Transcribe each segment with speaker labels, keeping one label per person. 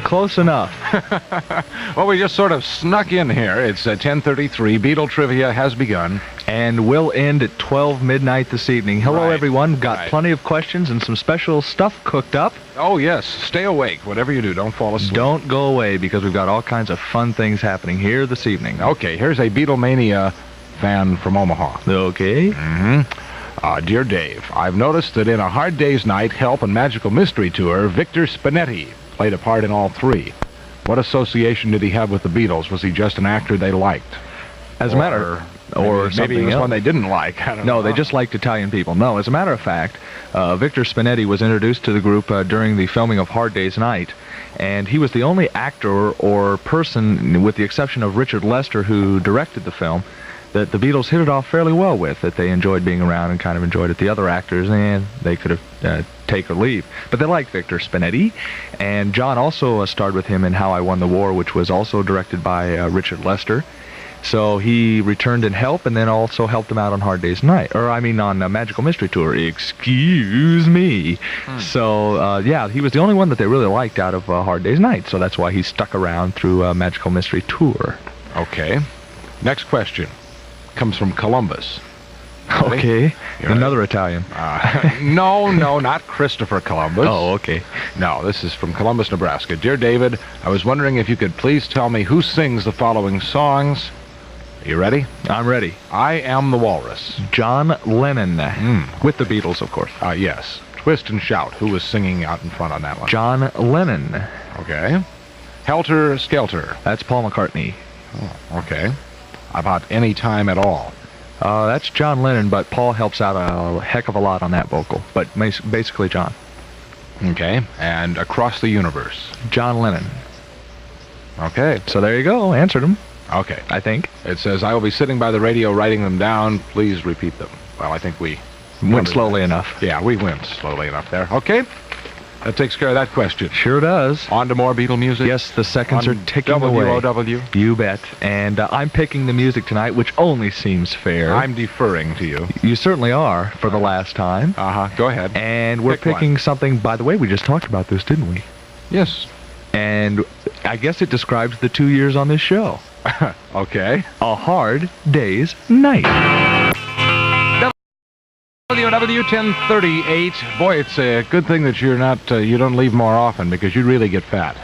Speaker 1: Close enough.
Speaker 2: Well, we just sort of snuck in here. It's 10:33. Beatles Trivia has begun.
Speaker 1: And we'll end at 12 midnight this evening. Hello,
Speaker 2: Right.
Speaker 1: everyone. Got plenty of questions and some special stuff cooked up.
Speaker 2: Oh, yes. Stay awake. Whatever you do, don't fall asleep.
Speaker 1: Don't go away, because we've got all kinds of fun things happening here this evening.
Speaker 2: Okay, here's a Beatlemania fan from Omaha.
Speaker 1: Okay.
Speaker 2: Dear Dave, I've noticed that in A Hard Day's Night, Help, and Magical Mystery Tour, Victor Spinetti played a part in all three. What association did he have with the Beatles? Was he just an actor they liked?
Speaker 1: As a matter... Or
Speaker 2: maybe he was
Speaker 1: else.
Speaker 2: one they didn't like. I don't know.
Speaker 1: No, they just liked Italian people. No, as a matter of fact, Victor Spinetti was introduced to the group during the filming of Hard Day's Night, and he was the only actor or person, with the exception of Richard Lester, who directed the film, that the Beatles hit it off fairly well with, that they enjoyed being around and kind of enjoyed it. The other actors, they could have take or leave. But they liked Victor Spinetti, and John also starred with him in How I Won the War, which was also directed by Richard Lester. So he returned in Help, and then also helped him out on Hard Day's Night. On Magical Mystery Tour. Excuse me. So, yeah, he was the only one that they really liked out of Hard Day's Night. So that's why he stuck around through Magical Mystery Tour.
Speaker 2: Okay. Next question comes from Columbus.
Speaker 1: Okay. Another Italian.
Speaker 2: No, not Christopher Columbus.
Speaker 1: Oh, okay.
Speaker 2: No, this is from Columbus, Nebraska. Dear David, I was wondering if you could please tell me who sings the following songs. You ready?
Speaker 1: I'm ready.
Speaker 2: I Am the Walrus.
Speaker 1: John Lennon. With the Beatles, of course.
Speaker 2: Yes. Twist and Shout. Who was singing out in front on that one?
Speaker 1: John Lennon.
Speaker 2: Okay. Helter Skelter.
Speaker 1: That's Paul McCartney.
Speaker 2: Oh, okay. How about Any Time at All?
Speaker 1: That's John Lennon, but Paul helps out a heck of a lot on that vocal. But basically John.
Speaker 2: Okay. And Across the Universe.
Speaker 1: John Lennon.
Speaker 2: Okay.
Speaker 1: So there you go. Answered them.
Speaker 2: Okay.
Speaker 1: I think.
Speaker 2: It says, I will be sitting by the radio writing them down. Please repeat them. Well, I think we
Speaker 1: went slowly enough.
Speaker 2: Yeah, we went slowly enough there. Okay. That takes care of that question.
Speaker 1: Sure does.
Speaker 2: On to more Beatle music.
Speaker 1: Yes, the seconds are ticking away.
Speaker 2: W.O.W.
Speaker 1: You bet. And I'm picking the music tonight, which only seems fair.
Speaker 2: I'm deferring to you.
Speaker 1: You certainly are, for the last time.
Speaker 2: Go ahead.
Speaker 1: And we're picking something, by the way, we just talked about this, didn't we?
Speaker 2: Yes.
Speaker 1: And I guess it describes the 2 years on this show.
Speaker 2: Okay.
Speaker 1: A Hard Day's Night.
Speaker 2: W.W. 1038. Boy, it's a good thing that you're not, you don't leave more often, because you'd really get fat.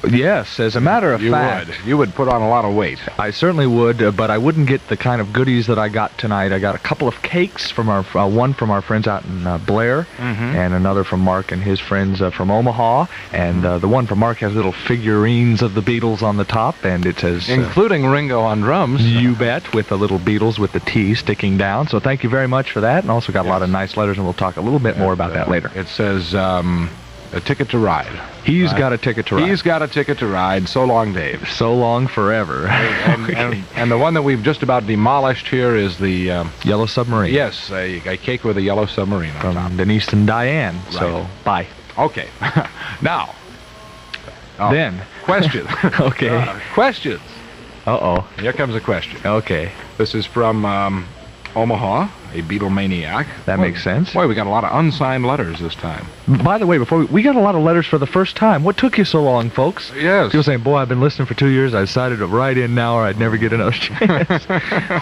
Speaker 1: Yes, as a matter of fact.
Speaker 2: You would put on a lot of weight.
Speaker 1: I certainly would, but I wouldn't get the kind of goodies that I got tonight. I got a couple of cakes from our, one from our friends out in Blair, and another from Mark and his friends from Omaha. And the one from Mark has little figurines of the Beatles on the top, and it says...
Speaker 2: including Ringo on drums.
Speaker 1: You bet, with the little Beatles with the T sticking down. So thank you very much for that, and also got a lot of nice letters, and we'll talk a little bit more about that later.
Speaker 2: It says... a ticket to ride.
Speaker 1: He's got a ticket to ride.
Speaker 2: He's got a ticket to ride. So long, Dave.
Speaker 1: So long forever.
Speaker 2: And the one that we've just about demolished here is the...
Speaker 1: Yellow Submarine.
Speaker 2: Yes, a cake with a yellow submarine on top.
Speaker 1: From Denise and Diane. Right. So, bye.
Speaker 2: Okay. Now.
Speaker 1: Then.
Speaker 2: Question.
Speaker 1: Okay.
Speaker 2: Questions.
Speaker 1: Uh-oh.
Speaker 2: Here comes a question.
Speaker 1: Okay.
Speaker 2: This is from Omaha, a Beatlemaniac.
Speaker 1: That makes sense.
Speaker 2: Boy, we got a lot of unsigned letters this time.
Speaker 1: By the way, before we got a lot of letters for the first time. What took you so long, folks?
Speaker 2: Yes.
Speaker 1: People saying, boy, I've been listening for 2 years. I decided to write in now or I'd never get another chance.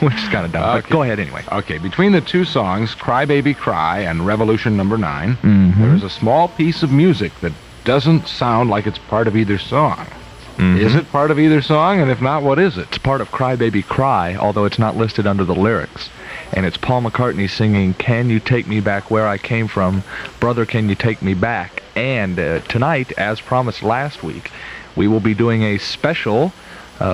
Speaker 1: Which is kind of dumb.
Speaker 2: Okay.
Speaker 1: But go ahead anyway.
Speaker 2: Okay, between the two songs, Cry Baby Cry and Revolution Number 9, there is a small piece of music that doesn't sound like it's part of either song. Is it part of either song? And if not, what is it?
Speaker 1: It's part of Cry Baby Cry, although it's not listed under the lyrics. And it's Paul McCartney singing, Can You Take Me Back Where I Came From? Brother, Can You Take Me Back? And tonight, as promised last week, we will be doing a special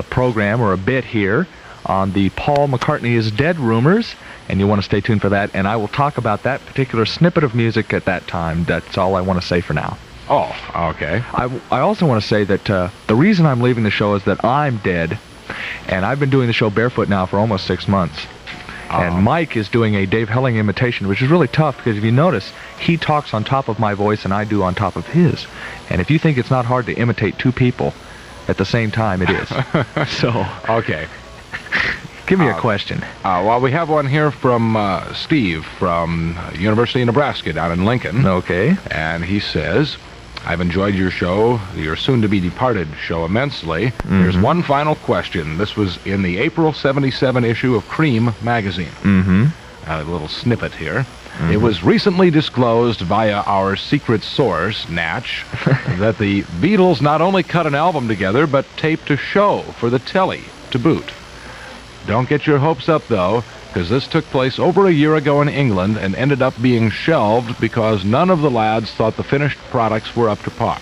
Speaker 1: program or a bit here on the Paul McCartney is Dead rumors, and you want to stay tuned for that. And I will talk about that particular snippet of music at that time. That's all I want to say for now.
Speaker 2: Oh, okay.
Speaker 1: I also want to say that the reason I'm leaving the show is that I'm dead, and I've been doing the show barefoot now for almost 6 months. And Mike is doing a Dave Helling imitation, which is really tough because if you notice, he talks on top of my voice and I do on top of his. And if you think it's not hard to imitate two people at the same time, it is. So,
Speaker 2: okay.
Speaker 1: Give me a question.
Speaker 2: Well, we have one here from Steve from University of Nebraska down in Lincoln.
Speaker 1: Okay.
Speaker 2: And he says, I've enjoyed your show, your soon-to-be-departed show, immensely. There's one final question. This was in the April 77 issue of Cream magazine. A little snippet here. It was recently disclosed via our secret source, Natch, that the Beatles not only cut an album together, but taped a show for the telly to boot. Don't get your hopes up, though, because this took place over a year ago in England and ended up being shelved because none of the lads thought the finished products were up to par.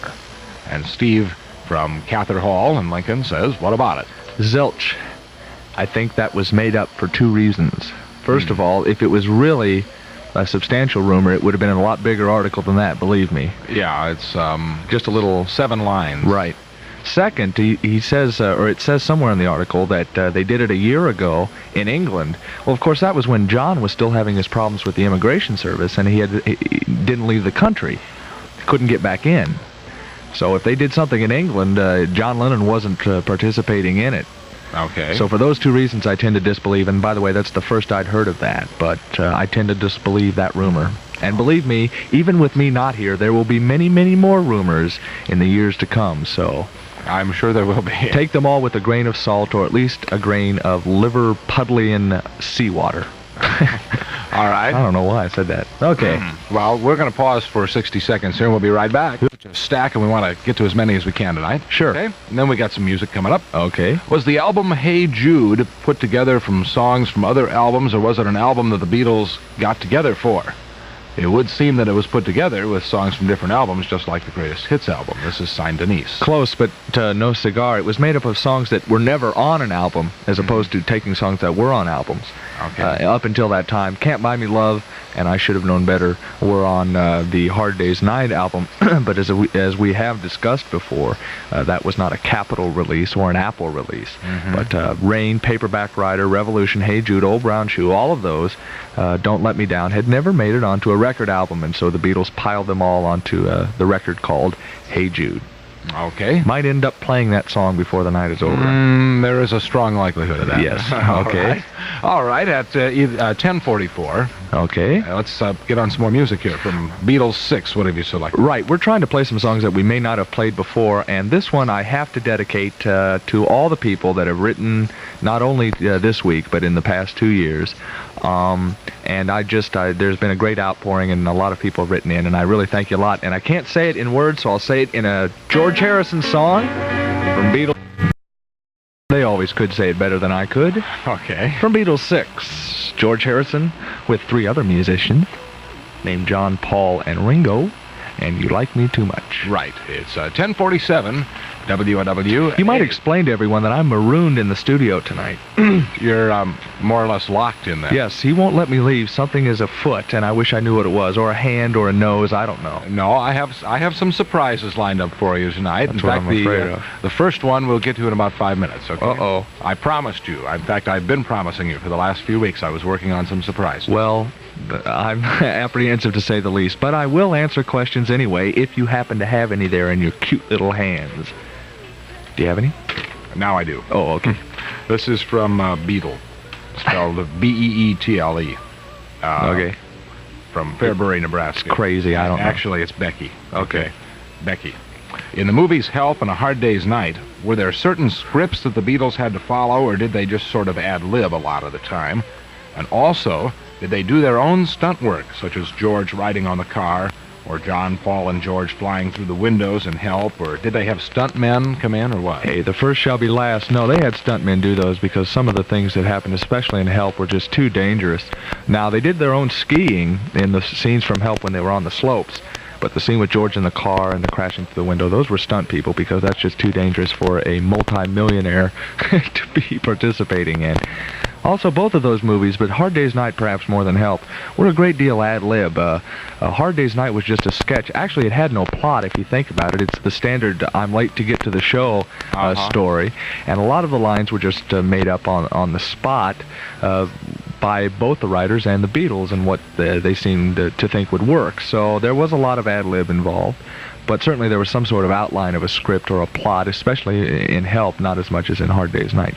Speaker 2: And Steve from Cather Hall in Lincoln says, what about it?
Speaker 1: Zilch. I think that was made up for two reasons. First of all, if it was really a substantial rumor, it would have been in a lot bigger article than that, believe me.
Speaker 2: Yeah, it's
Speaker 1: just a little
Speaker 2: 7 lines.
Speaker 1: Right. Second, he says, or it says somewhere in the article, that they did it a year ago in England. Well, of course, that was when John was still having his problems with the immigration service, and he didn't leave the country. Couldn't get back in. So if they did something in England, John Lennon wasn't participating in it.
Speaker 2: Okay.
Speaker 1: So for those two reasons, I tend to disbelieve, and by the way, that's the first I'd heard of that, but I tend to disbelieve that rumor. And believe me, even with me not here, there will be many, many more rumors in the years to come, so
Speaker 2: I'm sure there will be.
Speaker 1: Take them all with a grain of salt, or at least a grain of Liverpudlian seawater.
Speaker 2: All right.
Speaker 1: I don't know why I said that. Okay.
Speaker 2: Well, we're going to pause for 60 seconds here, and we'll be right back. It's a stack, and we want to get to as many as we can tonight.
Speaker 1: Sure.
Speaker 2: Okay. And then we got some music coming up.
Speaker 1: Okay.
Speaker 2: Was the album Hey Jude put together from songs from other albums, or was it an album that the Beatles got together for? It would seem that it was put together with songs from different albums, just like the Greatest Hits album. This is signed Denise.
Speaker 1: Close, but no cigar. It was made up of songs that were never on an album, as opposed to taking songs that were on albums.
Speaker 2: Okay.
Speaker 1: Up until that time, Can't Buy Me Love and I Should Have Known Better were on the Hard Day's Night album, but as we have discussed before, that was not a Capitol release or an Apple release. But Rain, Paperback Writer, Revolution, Hey Jude, Old Brown Shoe, all of those, Don't Let Me Down, had never made it onto a record album, and so the Beatles piled them all onto the record called Hey Jude.
Speaker 2: Okay.
Speaker 1: Might end up playing that song before the night is over.
Speaker 2: There is a strong likelihood of that.
Speaker 1: Yes. Okay.
Speaker 2: All right, at 10:44.
Speaker 1: Okay.
Speaker 2: Let's get on some more music here from Beatles 6. What have you selected?
Speaker 1: Right. We're trying to play some songs that we may not have played before, and this one I have to dedicate to all the people that have written, not only this week, but in the past 2 years. And there's been a great outpouring, and a lot of people have written in, and I really thank you a lot. And I can't say it in words, so I'll say it in a George Harrison song from Beatles. They always could say it better than I could.
Speaker 2: Okay.
Speaker 1: From Beatles 6, George Harrison with 3 other musicians named John, Paul, and Ringo, and You Like Me Too Much.
Speaker 2: Right. It's 10:47. W.O.W.
Speaker 1: You might explain to everyone that I'm marooned in the studio tonight.
Speaker 2: You're more or less locked in there.
Speaker 1: Yes, he won't let me leave. Something is afoot, and I wish I knew what it was, or a hand, or a nose. I don't know.
Speaker 2: No, I have some surprises lined up for you tonight.
Speaker 1: That's
Speaker 2: in
Speaker 1: what
Speaker 2: fact,
Speaker 1: I'm afraid of.
Speaker 2: The first one we'll get to in about 5 minutes. Okay.
Speaker 1: Uh-oh.
Speaker 2: I promised you. In fact, I've been promising you for the last few weeks. I was working on some surprises.
Speaker 1: Well, I'm apprehensive to say the least, but I will answer questions anyway if you happen to have any there in your cute little hands. Do you have any?
Speaker 2: Now I do.
Speaker 1: Oh, okay.
Speaker 2: This is from Beetle, spelled Beetle.
Speaker 1: Okay.
Speaker 2: From Fairbury, Nebraska.
Speaker 1: It's crazy, I don't know.
Speaker 2: Actually, it's Becky. Okay. Becky. In the movies Help and A Hard Day's Night, were there certain scripts that the Beatles had to follow, or did they just sort of ad-lib a lot of the time? And also, did they do their own stunt work, such as George riding on the car, or John, Paul, and George flying through the windows in Help, or did they have stuntmen come in, or what?
Speaker 1: Hey, the first shall be last. No, they had stuntmen do those because some of the things that happened, especially in Help, were just too dangerous. Now, they did their own skiing in the scenes from Help when they were on the slopes, but the scene with George in the car and the crashing through the window, those were stunt people because that's just too dangerous for a multi-millionaire to be participating in. Also, both of those movies, but Hard Day's Night perhaps more than Help, were a great deal ad-lib. Hard Day's Night was just a sketch. Actually, it had no plot, if you think about it. It's the standard I'm late to get to the show story. And a lot of the lines were just made up on the spot by both the writers and the Beatles and what they seemed to think would work. So there was a lot of ad-lib involved. But certainly there was some sort of outline of a script or a plot, especially in Help, not as much as in Hard Day's Night.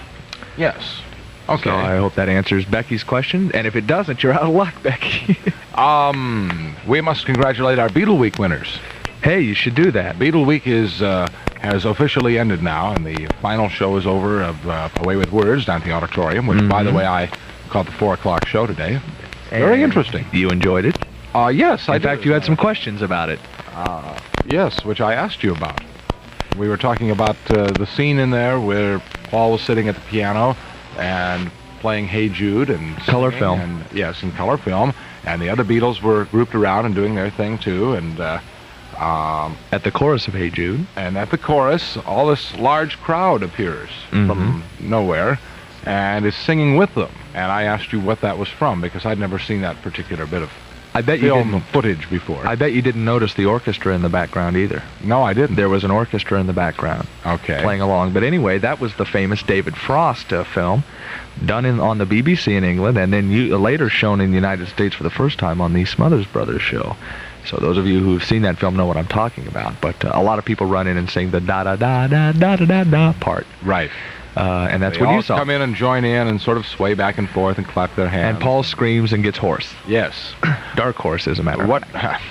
Speaker 2: Yes. Okay.
Speaker 1: So I hope that answers Becky's question, and if it doesn't, you're out of luck, Becky.
Speaker 2: We must congratulate our Beatle Week winners.
Speaker 1: Hey, you should do that.
Speaker 2: Beatle Week has officially ended now, and the final show is over of Away with Words down at the auditorium, which, by the way, I called the 4 o'clock show today. Very interesting.
Speaker 1: You enjoyed it?
Speaker 2: Yes, I did.
Speaker 1: In fact, you had some questions about it.
Speaker 2: Yes, which I asked you about. We were talking about the scene in there where Paul was sitting at the piano and playing Hey Jude and
Speaker 1: color film.
Speaker 2: And, yes, in color film. And the other Beatles were grouped around and doing their thing, too. And
Speaker 1: at the chorus of Hey Jude.
Speaker 2: And at the chorus, all this large crowd appears from nowhere and is singing with them. And I asked you what that was from, because I'd never seen that particular bit of film footage before.
Speaker 1: I bet you didn't notice the orchestra in the background either.
Speaker 2: No, I didn't.
Speaker 1: There was an orchestra in the background.
Speaker 2: Okay.
Speaker 1: Playing along. But anyway, that was the famous David Frost film done on the BBC in England, and then later shown in the United States for the first time on the Smothers Brothers show. So those of you who've seen that film know what I'm talking about. But a lot of people run in and sing the da-da-da-da-da-da-da part.
Speaker 2: Right.
Speaker 1: And that's what you saw.
Speaker 2: They all come in and join in and sort of sway back and forth and clap their hands.
Speaker 1: And Paul screams and gets hoarse.
Speaker 2: Yes.
Speaker 1: Dark horse, as a matter of fact.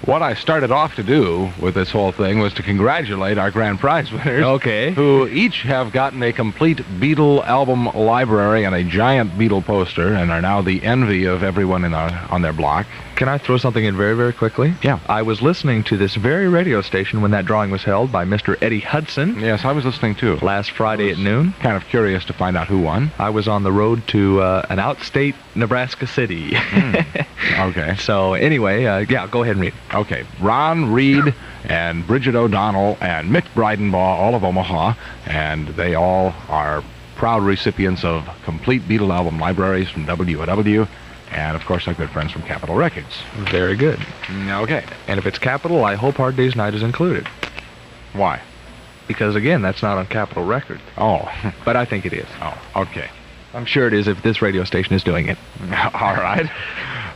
Speaker 2: What I started off to do with this whole thing was to congratulate our grand prize winners.
Speaker 1: Okay.
Speaker 2: Who each have gotten a complete Beatle album library and a giant Beatle poster and are now the envy of everyone on their block.
Speaker 1: Can I throw something in very, very quickly?
Speaker 2: Yeah.
Speaker 1: I was listening to this very radio station when that drawing was held by Mr. Eddie Hudson.
Speaker 2: Yes, I was listening too.
Speaker 1: Last Friday at noon.
Speaker 2: Kind of curious to find out who won.
Speaker 1: I was on the road to an outstate Nebraska city.
Speaker 2: Okay.
Speaker 1: So anyway, yeah, go ahead and read.
Speaker 2: Okay. Ron Reed and Bridget O'Donnell and Mick Breidenbaugh, all of Omaha, and they all are proud recipients of complete Beatle album libraries from W.O.W. And, of course, our good friends from Capitol Records.
Speaker 1: Very good.
Speaker 2: Okay.
Speaker 1: And if it's Capitol, I hope Hard Day's Night is included.
Speaker 2: Why?
Speaker 1: Because, again, that's not on Capitol Records.
Speaker 2: Oh.
Speaker 1: But I think it is.
Speaker 2: Oh, okay.
Speaker 1: I'm sure it is if this radio station is doing it.
Speaker 2: All right.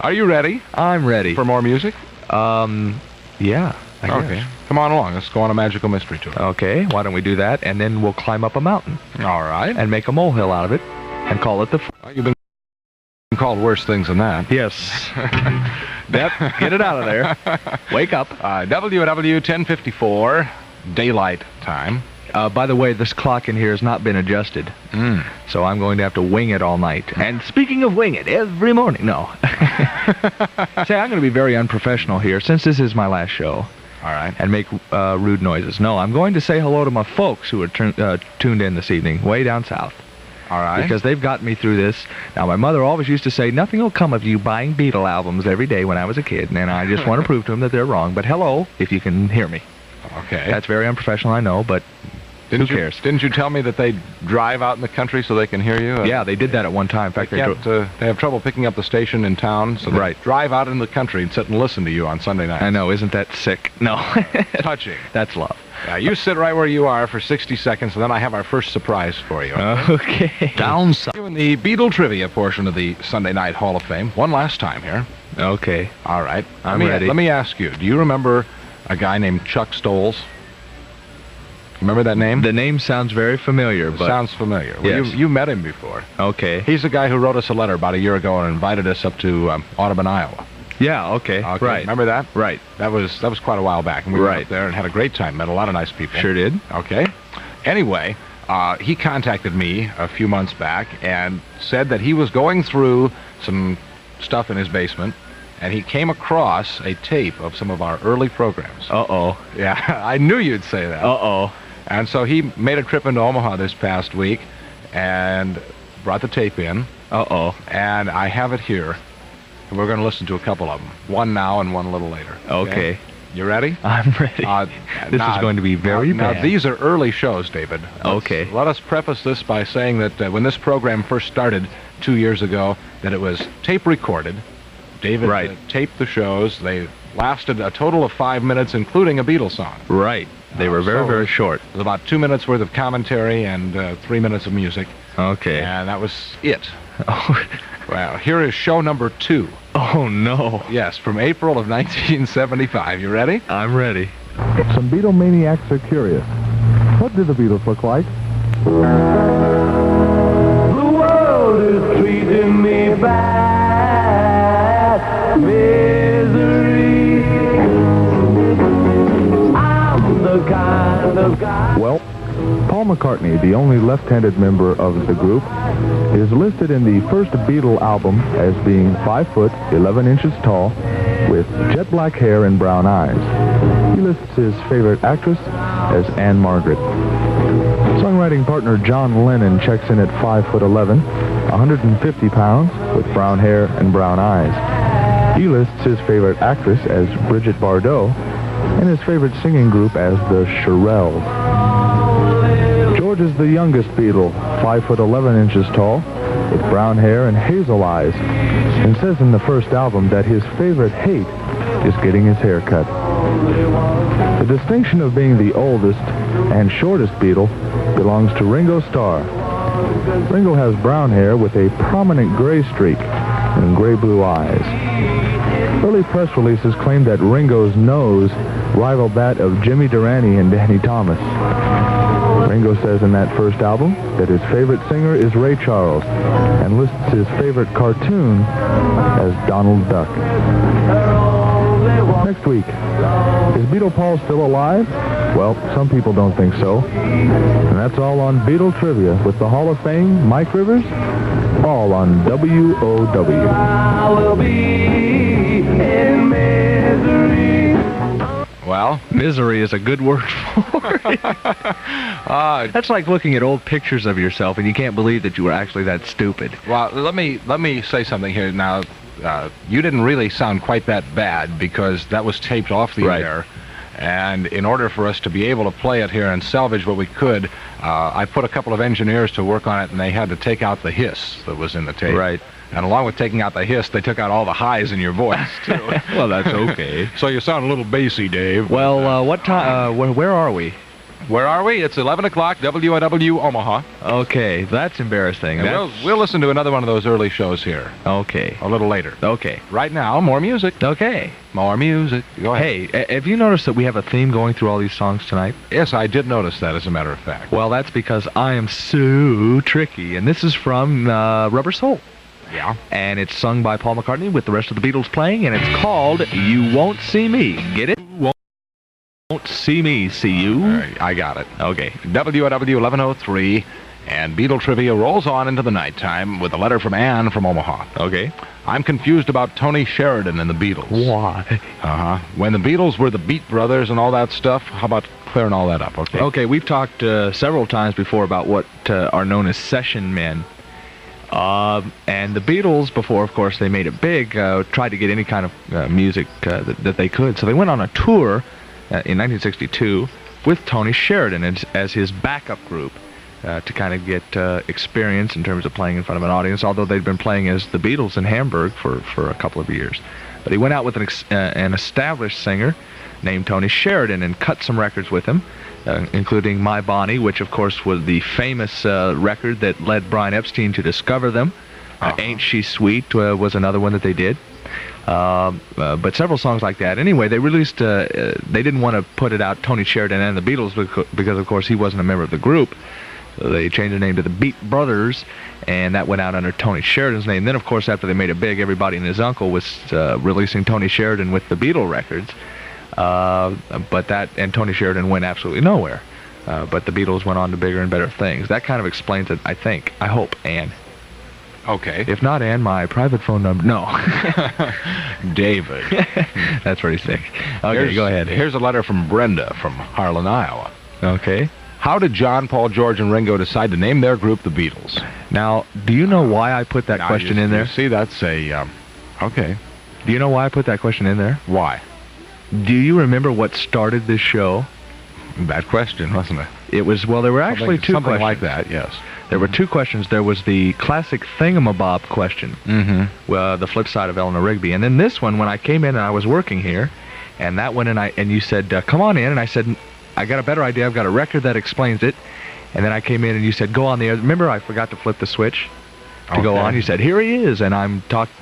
Speaker 2: Are you ready?
Speaker 1: I'm ready.
Speaker 2: For more music?
Speaker 1: Yeah. I guess.
Speaker 2: Okay. Come on along. Let's go on a magical mystery tour.
Speaker 1: Okay. Why don't we do that, and then we'll climb up a mountain.
Speaker 2: All right.
Speaker 1: And make a molehill out of it, and call it the...
Speaker 2: You've been called worse things than that.
Speaker 1: Yes. Yep. Get it out of there. Wake up.
Speaker 2: W.W. 1054, daylight time.
Speaker 1: By the way, this clock in here has not been adjusted. So I'm going to have to wing it all night. And speaking of wing it, every morning. No. Say, I'm going to be very unprofessional here, since this is my last show.
Speaker 2: All right.
Speaker 1: And make rude noises. No, I'm going to say hello to my folks who are tuned in this evening, way down south.
Speaker 2: All right.
Speaker 1: Because they've gotten me through this. Now, my mother always used to say, nothing will come of you buying Beatle albums every day when I was a kid. And I just want to prove to them that they're wrong. But hello, if you can hear me.
Speaker 2: Okay.
Speaker 1: That's very unprofessional, I know, but who cares?
Speaker 2: Didn't you tell me that they drive out in the country so they can hear you?
Speaker 1: Yeah, they did that at one time. In fact,
Speaker 2: they have trouble picking up the station in town, so they drive out in the country and sit and listen to you on Sunday night.
Speaker 1: I know, isn't that sick? No.
Speaker 2: Touching.
Speaker 1: That's love.
Speaker 2: Yeah, you sit right where you are for 60 seconds, and then I have our first surprise for you.
Speaker 1: Okay.
Speaker 2: Down south. In the Beatle Trivia portion of the Sunday Night Hall of Fame, one last time here.
Speaker 1: Okay.
Speaker 2: All right.
Speaker 1: I'm ready.
Speaker 2: Let me ask you, do you remember a guy named Chuck Stolz? Remember that name?
Speaker 1: The name sounds very familiar, but...
Speaker 2: Sounds familiar. Well,
Speaker 1: yes.
Speaker 2: you met him before.
Speaker 1: Okay.
Speaker 2: He's the guy who wrote us a letter about a year ago and invited us up to Audubon, Iowa.
Speaker 1: Yeah, okay. Right.
Speaker 2: Remember that?
Speaker 1: Right.
Speaker 2: That was quite a while back, and we were up there and had a great time. Met a lot of nice people.
Speaker 1: Sure did.
Speaker 2: Okay. Anyway, he contacted me a few months back and said that he was going through some stuff in his basement, and he came across a tape of some of our early programs.
Speaker 1: Uh-oh.
Speaker 2: Yeah, I knew you'd say that.
Speaker 1: Uh-oh.
Speaker 2: And so he made a trip into Omaha this past week and brought the tape in.
Speaker 1: Uh-oh.
Speaker 2: And I have it here. And we're going to listen to a couple of them. One now and one a little later.
Speaker 1: Okay.
Speaker 2: You ready?
Speaker 1: I'm ready. This is going to be very bad.
Speaker 2: Now, these are early shows, David.
Speaker 1: Okay.
Speaker 2: Let us preface this by saying that when this program first started 2 years ago, that it was tape recorded. David taped the shows. They lasted a total of 5 minutes, including a Beatles song.
Speaker 1: Right. They were very, very short.
Speaker 2: It was about 2 minutes worth of commentary and 3 minutes of music.
Speaker 1: Okay.
Speaker 2: And that was it.
Speaker 1: Oh.
Speaker 2: Well, here is show number 2.
Speaker 1: Oh, no.
Speaker 2: Yes, from April of 1975. You ready?
Speaker 1: I'm ready.
Speaker 3: Some Beatle maniacs are curious. What did the Beatles look like?
Speaker 4: The world is treating me bad. Misery. kind of guy.
Speaker 3: Well, Paul McCartney, the only left-handed member of the group, is listed in the first Beatle album as being 5 foot 11 inches tall, with jet black hair and brown eyes. He lists his favorite actress as Anne Margaret. Songwriting partner John Lennon checks in at 5 foot 11, 150 pounds, with brown hair and brown eyes. He lists his favorite actress as Brigitte Bardot, and his favorite singing group as the Shirelles. George is the youngest Beatle, 5 foot 11 inches tall, with brown hair and hazel eyes, and says in the first album that his favorite hate is getting his hair cut. The distinction of being the oldest and shortest Beatle belongs to Ringo Starr. Ringo has brown hair with a prominent gray streak and gray-blue eyes. Early press releases claim that Ringo's nose rivaled that of Jimmy Durante and Danny Thomas. Ringo says in that first album that his favorite singer is Ray Charles and lists his favorite cartoon as Donald Duck. Next week, is Beatle Paul still alive? Well, some people don't think so. And that's all on Beatle Trivia with the Hall of Fame, Mike Rivers, all on W.O.W.
Speaker 4: I will be in misery.
Speaker 2: Well,
Speaker 1: Misery is a good word for it. That's like looking at old pictures of yourself and you can't believe that you were actually that stupid.
Speaker 2: well, let me say something here now. You didn't really sound quite that bad because that was taped off the
Speaker 1: Right.
Speaker 2: air. And in order for us to be able to play it here and salvage what we could, I put a couple of engineers to work on it, and they had to take out the hiss that was in the tape.
Speaker 1: Right.
Speaker 2: And along with taking out the hiss, they took out all the highs in your voice, too.
Speaker 1: Well, that's okay.
Speaker 2: So you sound a little bassy, Dave.
Speaker 1: Well, what time? Where are we?
Speaker 2: Where are we? It's 11 o'clock, W.O.W. Omaha.
Speaker 1: Okay, that's embarrassing.
Speaker 2: And we'll listen to another one of those early shows here
Speaker 1: Okay.
Speaker 2: a little later.
Speaker 1: Okay.
Speaker 2: Right now, more music.
Speaker 1: Okay.
Speaker 2: More music. Go ahead.
Speaker 1: Hey, have you noticed that we have a theme going through all these songs tonight?
Speaker 2: Yes, I did notice that, as a matter of fact.
Speaker 1: Well, that's because I am so tricky, and this is from Rubber Soul.
Speaker 2: Yeah.
Speaker 1: And it's sung by Paul McCartney with the rest of the Beatles playing, and it's called You Won't See Me. Get it? Won't see me, see you?
Speaker 2: All right, I got it.
Speaker 1: Okay.
Speaker 2: W.O.W. 1103, and Beatle Trivia rolls on into the nighttime with a letter from Anne from Omaha.
Speaker 1: Okay.
Speaker 2: I'm confused about Tony Sheridan and the Beatles.
Speaker 1: Why?
Speaker 2: Uh-huh. When the Beatles were the Beat Brothers and all that stuff, how about clearing all that up, okay?
Speaker 1: Okay, we've talked several times before about what are known as session men. And the Beatles, before, of course, they made it big, tried to get any kind of music that they could. So they went on a tour in 1962 with Tony Sheridan as his backup group to kind of get experience in terms of playing in front of an audience, although they'd been playing as the Beatles in Hamburg for a couple of years. But he went out with an established singer named Tony Sheridan and cut some records with him, including My Bonnie, which, of course, was the famous record that led Brian Epstein to discover them. Ain't She Sweet was another one that they did. But several songs like that. Anyway, they released, they didn't want to put it out, Tony Sheridan and the Beatles, because, of course, he wasn't a member of the group. So they changed the name to the Beat Brothers, and that went out under Tony Sheridan's name. Then, of course, after they made it big, everybody and his uncle was releasing Tony Sheridan with the Beatle records. And Tony Sheridan went absolutely nowhere. But the Beatles went on to bigger and better things. That kind of explains it, I think. I hope, Anne.
Speaker 2: Okay.
Speaker 1: If not, Anne, my private phone number. No.
Speaker 2: David.
Speaker 1: That's pretty sick. Okay, go ahead.
Speaker 2: Here's a letter from Brenda from Harlan, Iowa.
Speaker 1: Okay.
Speaker 2: How did John, Paul, George, and Ringo decide to name their group the Beatles?
Speaker 1: Now, do you know why I put that question in there?
Speaker 2: You see, that's a... okay.
Speaker 1: Do you know why I put that question in there?
Speaker 2: Why?
Speaker 1: Do you remember what started this show?
Speaker 2: Bad question, wasn't it?
Speaker 1: It was, well, there were actually two
Speaker 2: something
Speaker 1: questions.
Speaker 2: like that, yes.
Speaker 1: There were two questions. There was the classic thingamabob question,
Speaker 2: Mm-hmm.
Speaker 1: The flip side of Eleanor Rigby. And then this one, when I came in and I was working here, and that one, and you said, come on in, and I said, I got a better idea. I've got a record that explains it. And then I came in and you said, go on the air. Remember, I forgot to flip the switch to go on. You said, here he is, and I'm talking,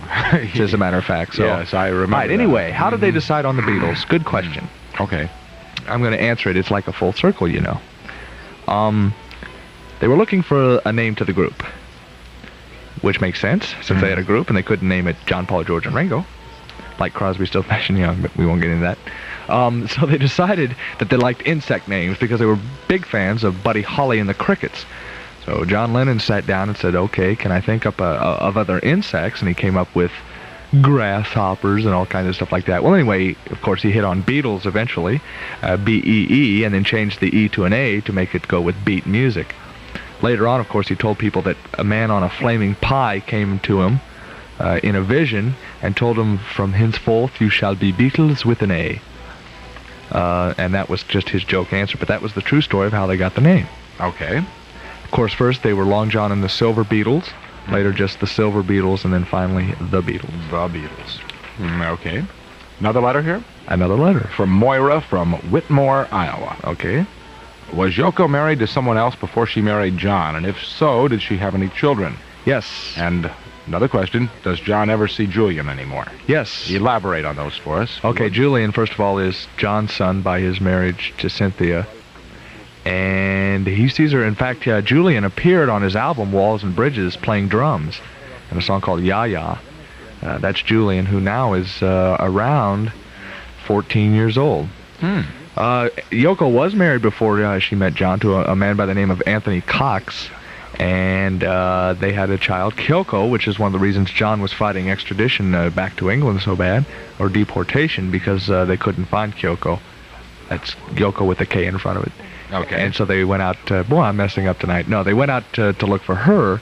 Speaker 1: as a matter of fact. So,
Speaker 2: yes, I remember.
Speaker 1: Right, anyway, how did they decide on the Beatles? Good question.
Speaker 2: Okay.
Speaker 1: I'm going to answer it. It's like a full circle, you know. They were looking for a name to the group, which makes sense, since they had a group and they couldn't name it John, Paul, George, and Ringo, like Crosby, Stills, Nash and Young, but we won't get into that. So they decided that they liked insect names because they were big fans of Buddy Holly and the Crickets. So John Lennon sat down and said, okay, can I think up of other insects? And he came up with grasshoppers and all kinds of stuff like that. Well, anyway, of course, he hit on Beatles eventually, B-E-E, and then changed the E to an A to make it go with beat music. Later on, of course, he told people that a man on a flaming pie came to him in a vision and told him, from henceforth you shall be Beatles with an A. And that was just his joke answer, but that was the true story of how they got the name.
Speaker 2: Okay.
Speaker 1: Of course, first they were Long John and the Silver Beatles, later just the Silver Beatles, and then finally the Beatles.
Speaker 2: The Beatles. Okay. Another letter here?
Speaker 1: Another letter.
Speaker 2: From Moira from Whitmore, Iowa.
Speaker 1: Okay.
Speaker 2: Was Yoko married to someone else before she married John? And if so, did she have any children?
Speaker 1: Yes.
Speaker 2: And another question, does John ever see Julian anymore?
Speaker 1: Yes.
Speaker 2: Elaborate on those for us.
Speaker 1: Okay, Julian, first of all, is John's son by his marriage to Cynthia. And he sees her. In fact, Julian appeared on his album Walls and Bridges playing drums in a song called Ya Ya. That's Julian, who now is around 14 years old. Yoko was married before she met John to a man by the name of Anthony Cox, and they had a child, Kyoko, which is one of the reasons John was fighting extradition back to England so bad, or deportation, because they couldn't find Kyoko. That's Yoko with a K in front of it.
Speaker 2: Okay.
Speaker 1: And so they went out, boy, I'm messing up tonight. No, they went out to look for her,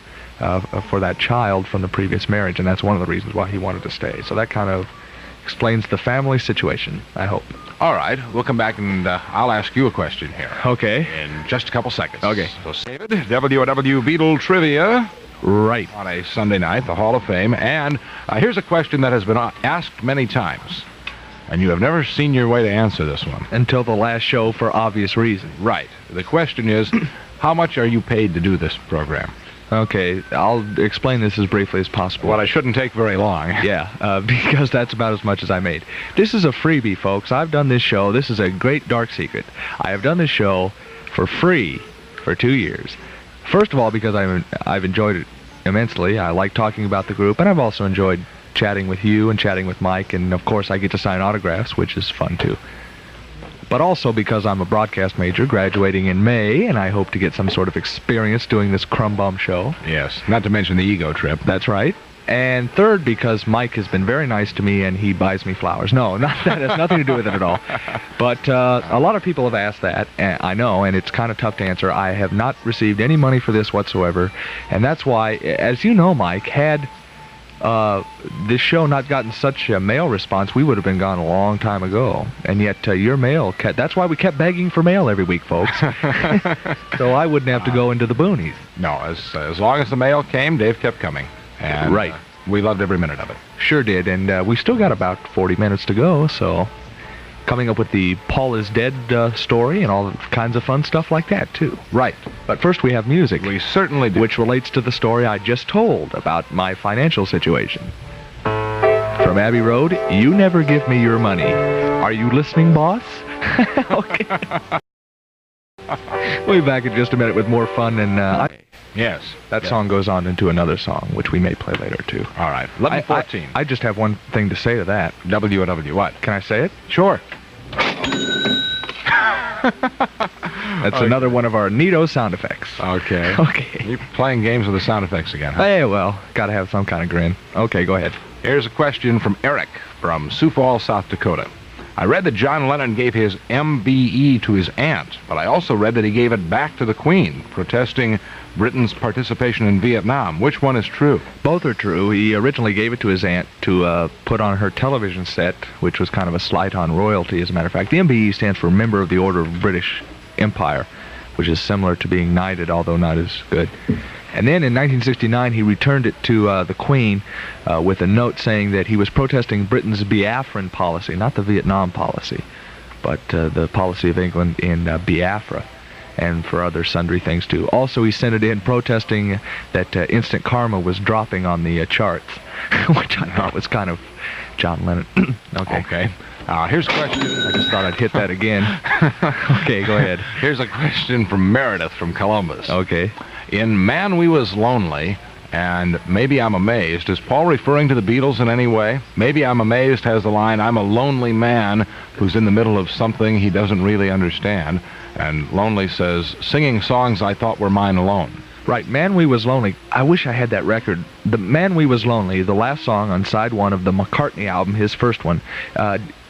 Speaker 1: for that child from the previous marriage, and that's one of the reasons why he wanted to stay. So that kind of explains the family situation, I hope.
Speaker 2: All right, we'll come back and I'll ask you a question here.
Speaker 1: Okay.
Speaker 2: In just a couple seconds.
Speaker 1: Okay.
Speaker 2: So save it. W.O.W. Beatles Trivia.
Speaker 1: Right.
Speaker 2: On a Sunday night, the Hall of Fame. And here's a question that has been asked many times. And you have never seen your way to answer this one.
Speaker 1: Until the last show, for obvious reasons.
Speaker 2: Right. The question is, how much are you paid to do this program?
Speaker 1: Okay, I'll explain this as briefly as possible.
Speaker 2: Well, I shouldn't take very long.
Speaker 1: Yeah, because that's about as much as I made. This is a freebie, folks. I've done this show. This is a great dark secret. I have done this show for free for 2 years. First of all, because I've enjoyed it immensely. I like talking about the group, and I've also enjoyed chatting with you and chatting with Mike, and of course I get to sign autographs, which is fun too. But also because I'm a broadcast major graduating in May, and I hope to get some sort of experience doing this crumb bum show.
Speaker 2: Yes, not to mention the ego trip.
Speaker 1: That's right. And third, because Mike has been very nice to me and he buys me flowers. No, not that. It has nothing to do with it at all. But a lot of people have asked that, I know, and it's kind of tough to answer. I have not received any money for this whatsoever, and that's why, as you know, Mike, had this show not gotten such a mail response, we would have been gone a long time ago. And yet your mail that's why we kept begging for mail every week, folks. So I wouldn't have to go into the boonies.
Speaker 2: No, as long as the mail came, Dave kept coming. And
Speaker 1: right.
Speaker 2: We loved every minute of it.
Speaker 1: Sure did. And we still got about 40 minutes to go, so coming up with the Paul is Dead story and all kinds of fun stuff like that, too.
Speaker 2: Right.
Speaker 1: But first we have music.
Speaker 2: We certainly do.
Speaker 1: Which relates to the story I just told about my financial situation. From Abbey Road, You Never Give Me Your Money. Are you listening, boss? Okay. We'll be back in just a minute with more fun, and
Speaker 2: yes,
Speaker 1: that song goes on into another song, which we may play later, too.
Speaker 2: All right. 11:14.
Speaker 1: I just have one thing to say to that.
Speaker 2: W.O.W. what?
Speaker 1: Can I say it?
Speaker 2: Sure.
Speaker 1: That's another one of our neato sound effects.
Speaker 2: Okay.
Speaker 1: Okay.
Speaker 2: You're playing games with the sound effects again, huh?
Speaker 1: Hey, well, gotta have some kind of grin. Okay, go ahead.
Speaker 2: Here's a question from Eric from Sioux Falls, South Dakota. I read that John Lennon gave his MBE to his aunt, but I also read that he gave it back to the Queen, protesting Britain's participation in Vietnam. Which one is true?
Speaker 1: Both are true. He originally gave it to his aunt to put on her television set, which was kind of a slight on royalty, as a matter of fact. The MBE stands for Member of the Order of British Empire, which is similar to being knighted, although not as good. And then in 1969, he returned it to the Queen with a note saying that he was protesting Britain's Biafran policy, not the Vietnam policy, but the policy of England in Biafra, and for other sundry things too. Also, he sent it in protesting that Instant Karma was dropping on the charts, which I thought was kind of John Lennon.
Speaker 2: Okay. Here's a question.
Speaker 1: I just thought I'd hit that again. Okay, go ahead.
Speaker 2: Here's a question from Meredith from Columbus.
Speaker 1: Okay.
Speaker 2: In Man We Was Lonely, And Maybe I'm Amazed. Is Paul referring to the Beatles in any way? Maybe I'm Amazed has the line, I'm a lonely man who's in the middle of something he doesn't really understand. And Lonely says, singing songs I thought were mine alone.
Speaker 1: Right, Man We Was Lonely. I wish I had that record. The Man We Was Lonely, the last song on side 1 of the McCartney album, his first one,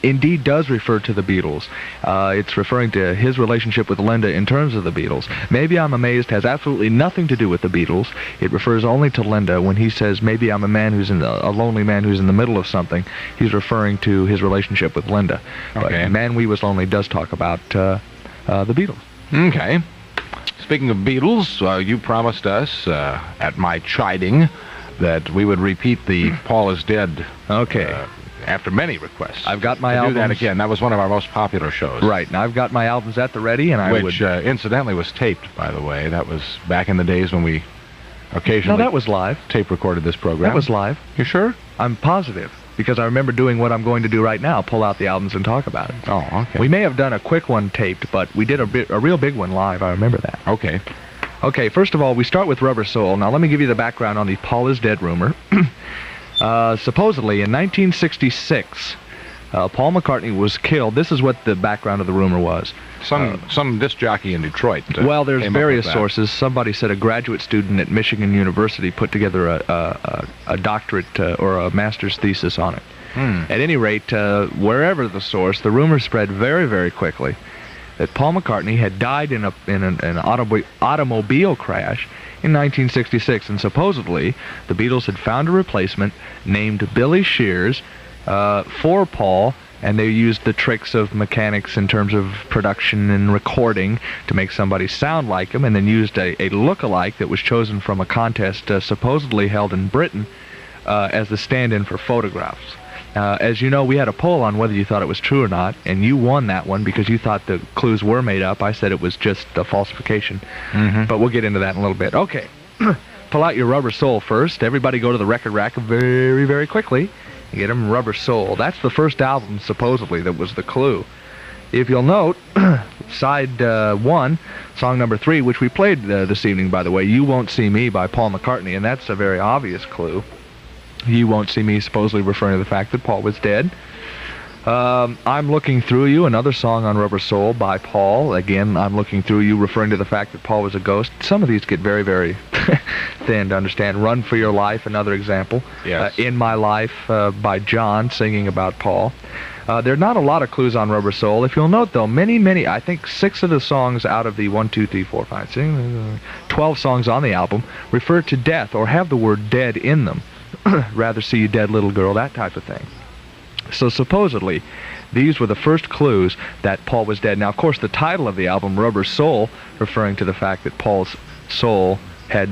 Speaker 1: indeed does refer to the Beatles. It's referring to his relationship with Linda in terms of the Beatles. Maybe I'm Amazed has absolutely nothing to do with the Beatles. It refers only to Linda. When he says, maybe I'm a lonely man who's in the middle of something, he's referring to his relationship with Linda.
Speaker 2: Okay.
Speaker 1: But Man We Was Lonely does talk about the Beatles.
Speaker 2: Okay. Speaking of Beatles, you promised us at my chiding that we would repeat the Paul is Dead.
Speaker 1: Okay.
Speaker 2: After many requests.
Speaker 1: I've got my
Speaker 2: to
Speaker 1: albums.
Speaker 2: do that again. That was one of our most popular shows.
Speaker 1: Right, and I've got my albums at the ready, and I
Speaker 2: Which, incidentally, was taped, by the way. That was back in the days when we occasionally...
Speaker 1: No, that was live.
Speaker 2: Tape recorded this program.
Speaker 1: That was live.
Speaker 2: You sure?
Speaker 1: I'm positive, because I remember doing what I'm going to do right now, pull out the albums and talk about it.
Speaker 2: Oh, okay.
Speaker 1: We may have done a quick one taped, but we did a real big one live. I remember that.
Speaker 2: Okay.
Speaker 1: Okay, first of all, we start with Rubber Soul. Now, let me give you the background on the Paul is Dead rumor. Supposedly, in 1966... Paul McCartney was killed. This is what the background of the rumor was.
Speaker 2: Some disc jockey in Detroit.
Speaker 1: Well, there's
Speaker 2: came up
Speaker 1: various
Speaker 2: with that.
Speaker 1: sources. Somebody said a graduate student at Michigan University put together a doctorate or a master's thesis on it. At any rate, wherever the source, the rumor spread very, very quickly that Paul McCartney had died in an automobile crash in 1966, and supposedly the Beatles had found a replacement named Billy Shears for Paul, and they used the tricks of mechanics in terms of production and recording to make somebody sound like him, and then used a look-alike that was chosen from a contest supposedly held in Britain as the stand-in for photographs. As you know, we had a poll on whether you thought it was true or not, and you won that one because you thought the clues were made up. I said it was just a falsification, but we'll get into that in a little bit. Okay, pull out your Rubber Soul first. Everybody go to the record rack very, very quickly. Get him Rubber Soul. That's the first album, supposedly, that was the clue. If you'll note, side 1, song number 3, which we played this evening, by the way, You Won't See Me by Paul McCartney, and that's a very obvious clue. You Won't See Me supposedly referring to the fact that Paul was dead. I'm Looking Through You, another song on Rubber Soul by Paul. Again, I'm Looking Through You, referring to the fact that Paul was a ghost. Some of these get very, very thin to understand. Run for Your Life, another example.
Speaker 2: Yes.
Speaker 1: In My Life by John, singing about Paul. There are not a lot of clues on Rubber Soul. If you'll note, though, many, I think 6 of the songs out of the 12 songs on the album refer to death or have the word dead in them. Rather See You Dead Little Girl, that type of thing. So supposedly, these were the first clues that Paul was dead. Now, of course, the title of the album, Rubber Soul, referring to the fact that Paul's soul had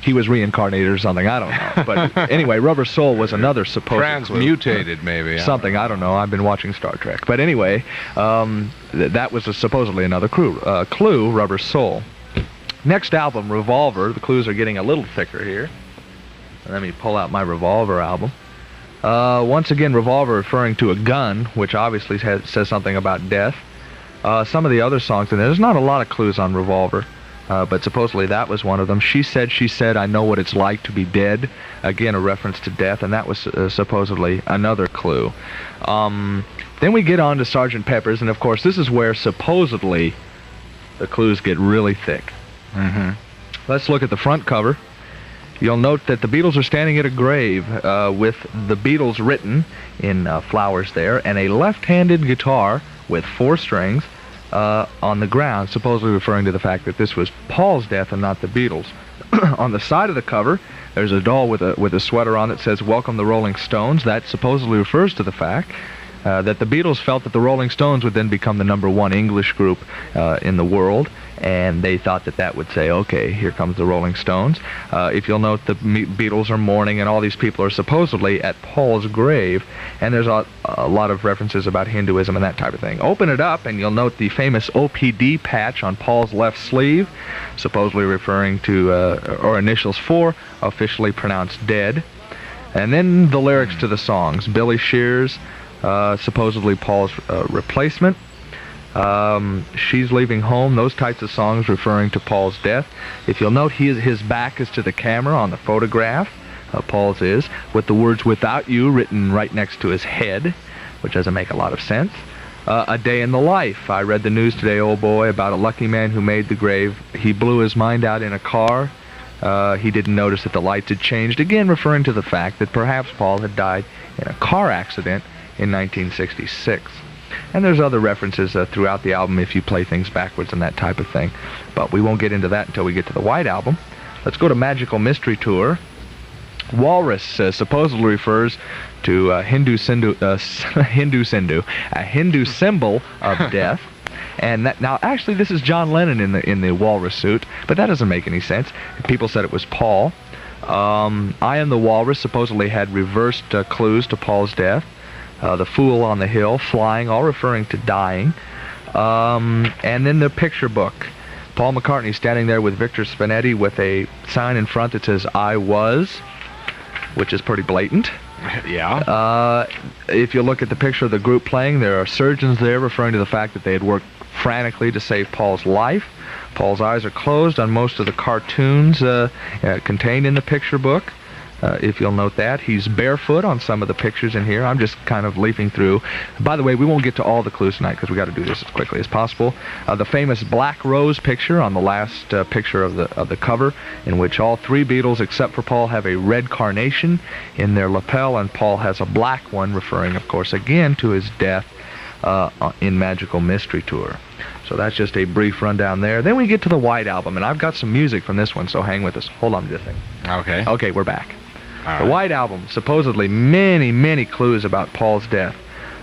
Speaker 1: he was reincarnated or something, I don't know. But anyway, Rubber Soul was another supposed
Speaker 2: transmutated, maybe.
Speaker 1: Something, I don't know. I've been watching Star Trek. But anyway, that was supposedly another clue, Rubber Soul. Next album, Revolver. The clues are getting a little thicker here. Let me pull out my Revolver album. Once again, Revolver referring to a gun, which obviously says something about death. Some of the other songs in there, there's not a lot of clues on Revolver, but supposedly that was one of them. She Said, I Know What It's Like to Be Dead. Again, a reference to death, and that was supposedly another clue. Then we get on to Sgt. Pepper's, and of course, this is where supposedly the clues get really thick. Let's look at the front cover. You'll note that the Beatles are standing at a grave with the Beatles written in flowers there, and a left-handed guitar with 4 strings on the ground, supposedly referring to the fact that this was Paul's death and not the Beatles. On the side of the cover, there's a doll with a sweater on that says, Welcome the Rolling Stones. That supposedly refers to the fact that the Beatles felt that the Rolling Stones would then become the #1 English group in the world, and they thought that would say, okay, here comes the Rolling Stones. If you'll note, the Beatles are mourning, and all these people are supposedly at Paul's grave, and there's a lot of references about Hinduism and that type of thing. Open it up, and you'll note the famous OPD patch on Paul's left sleeve, supposedly referring to, or initials for, officially pronounced dead. And then the lyrics to the songs. Billy Shears, supposedly Paul's replacement. She's Leaving Home, those types of songs referring to Paul's death. If you'll note, his back is to the camera on the photograph. Paul's is, with the words "Without You" written right next to his head, which doesn't make a lot of sense. A Day in the Life. I read the news today, old boy, about a lucky man who made the grave. He blew his mind out in a car. He didn't notice that the lights had changed, again referring to the fact that perhaps Paul had died in a car accident in 1966. And there's other references throughout the album if you play things backwards and that type of thing. But we won't get into that until we get to the White Album. Let's go to Magical Mystery Tour. Walrus supposedly refers to a Hindu symbol of death. And that, now, actually, this is John Lennon in the walrus suit, but that doesn't make any sense. People said it was Paul. I Am the Walrus supposedly had reversed clues to Paul's death. The Fool on the Hill, Flying, all referring to dying. And then the picture book. Paul McCartney standing there with Victor Spinetti with a sign in front that says, "I was," which is pretty blatant.
Speaker 2: Yeah.
Speaker 1: If you look at the picture of the group playing, there are surgeons there referring to the fact that they had worked frantically to save Paul's life. Paul's eyes are closed on most of the cartoons contained in the picture book. If you'll note that. He's barefoot on some of the pictures in here. I'm just kind of leafing through. By the way, we won't get to all the clues tonight because we got to do this as quickly as possible. The famous Black Rose picture on the last picture of the cover, in which all three Beatles except for Paul have a red carnation in their lapel, and Paul has a black one, referring, of course, again to his death in Magical Mystery Tour. So that's just a brief rundown there. Then we get to the White Album, and I've got some music from this one, so hang with us. Hold on just a second.
Speaker 2: Okay.
Speaker 1: Okay, we're back.
Speaker 2: All
Speaker 1: The
Speaker 2: right.
Speaker 1: White Album, supposedly many clues about Paul's death.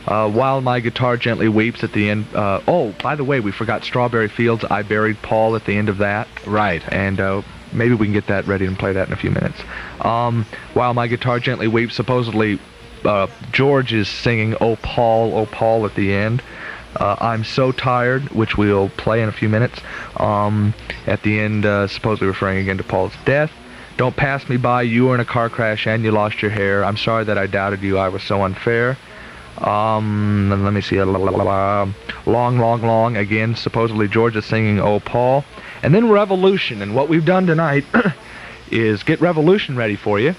Speaker 1: While My Guitar Gently Weeps at the end. Oh, by the way, we forgot Strawberry Fields. I Buried Paul at the end of that.
Speaker 2: Right.
Speaker 1: And maybe we can get that ready and play that in a few minutes. While My Guitar Gently Weeps, supposedly George is singing Oh Paul at the end. I'm So Tired, which we'll play in a few minutes. At the end, supposedly referring again to Paul's death. Don't Pass Me By, You Were in a Car Crash and You Lost Your Hair. I'm Sorry That I Doubted You, I Was So Unfair. Let me see. Long, again, supposedly George is singing Oh Paul. And then Revolution. And what we've done tonight is get Revolution ready for you.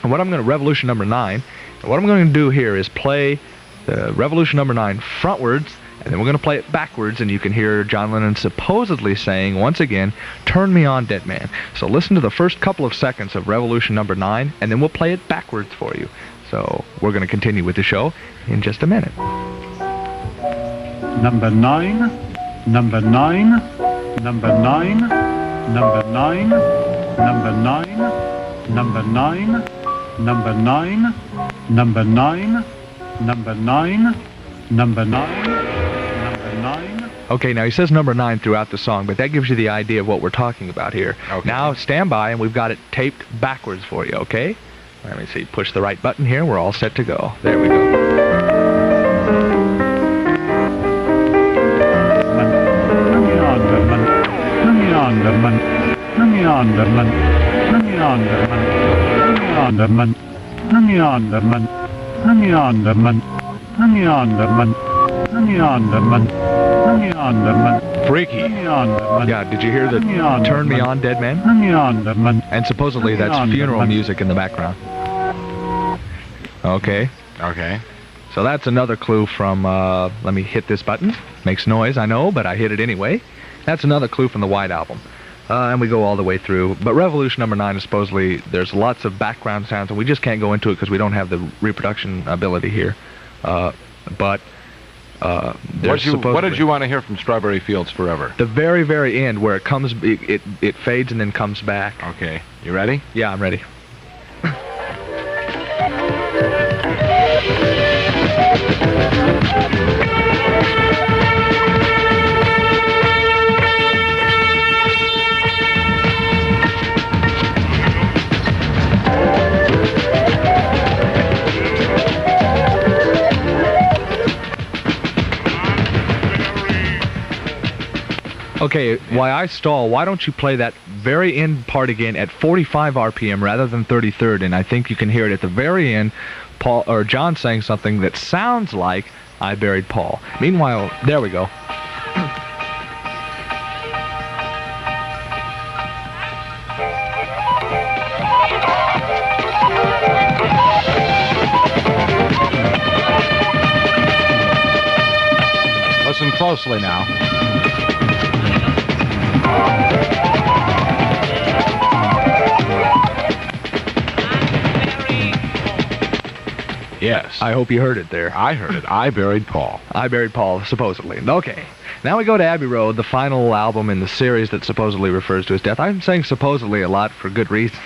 Speaker 1: And Revolution number 9. And what I'm going to do here is play the Revolution number 9 frontwards, and then we're going to play it backwards, and you can hear John Lennon supposedly saying, once again, "Turn Me On, Dead Man." So listen to the first couple of seconds of Revolution number 9, and then we'll play it backwards for you. So we're going to continue with the show in just a minute.
Speaker 5: Number 9, number 9, number 9, number 9, number 9, number 9, number 9, number 9, number 9, number 9.
Speaker 1: Okay, now he says number 9 throughout the song, but that gives you the idea of what we're talking about here.
Speaker 2: Okay.
Speaker 1: Now stand by, and we've got it taped backwards for you, okay? Let me see, push the right button here, we're all set to go. There we go.
Speaker 2: Freaky.
Speaker 1: Yeah, did you hear the "Turn Me On, Dead Man"? And supposedly that's funeral music in the background. Okay.
Speaker 2: Okay.
Speaker 1: So that's another clue from, let me hit this button. Makes noise, I know, but I hit it anyway. That's another clue from the White Album. And we go all the way through. But Revolution number 9 is supposedly, there's lots of background sounds, and we just can't go into it because we don't have the reproduction ability here. But there's
Speaker 2: What did you want to hear from Strawberry Fields Forever?
Speaker 1: the very end where it comes, it fades and then comes back.
Speaker 2: Okay. You ready?
Speaker 1: Yeah, I'm ready. Okay, while I stall, why don't you play that very end part again at 45 RPM rather than 33rd, and I think you can hear it at the very end, Paul or John saying something that sounds like "I Buried Paul." Meanwhile, there we go.
Speaker 2: Listen closely now. Yes.
Speaker 1: I hope you heard it there.
Speaker 2: I heard it. I Buried Paul.
Speaker 1: I Buried Paul, supposedly. Okay. Now we go to Abbey Road, the final album in the series that supposedly refers to his death. I'm saying supposedly a lot for good reason.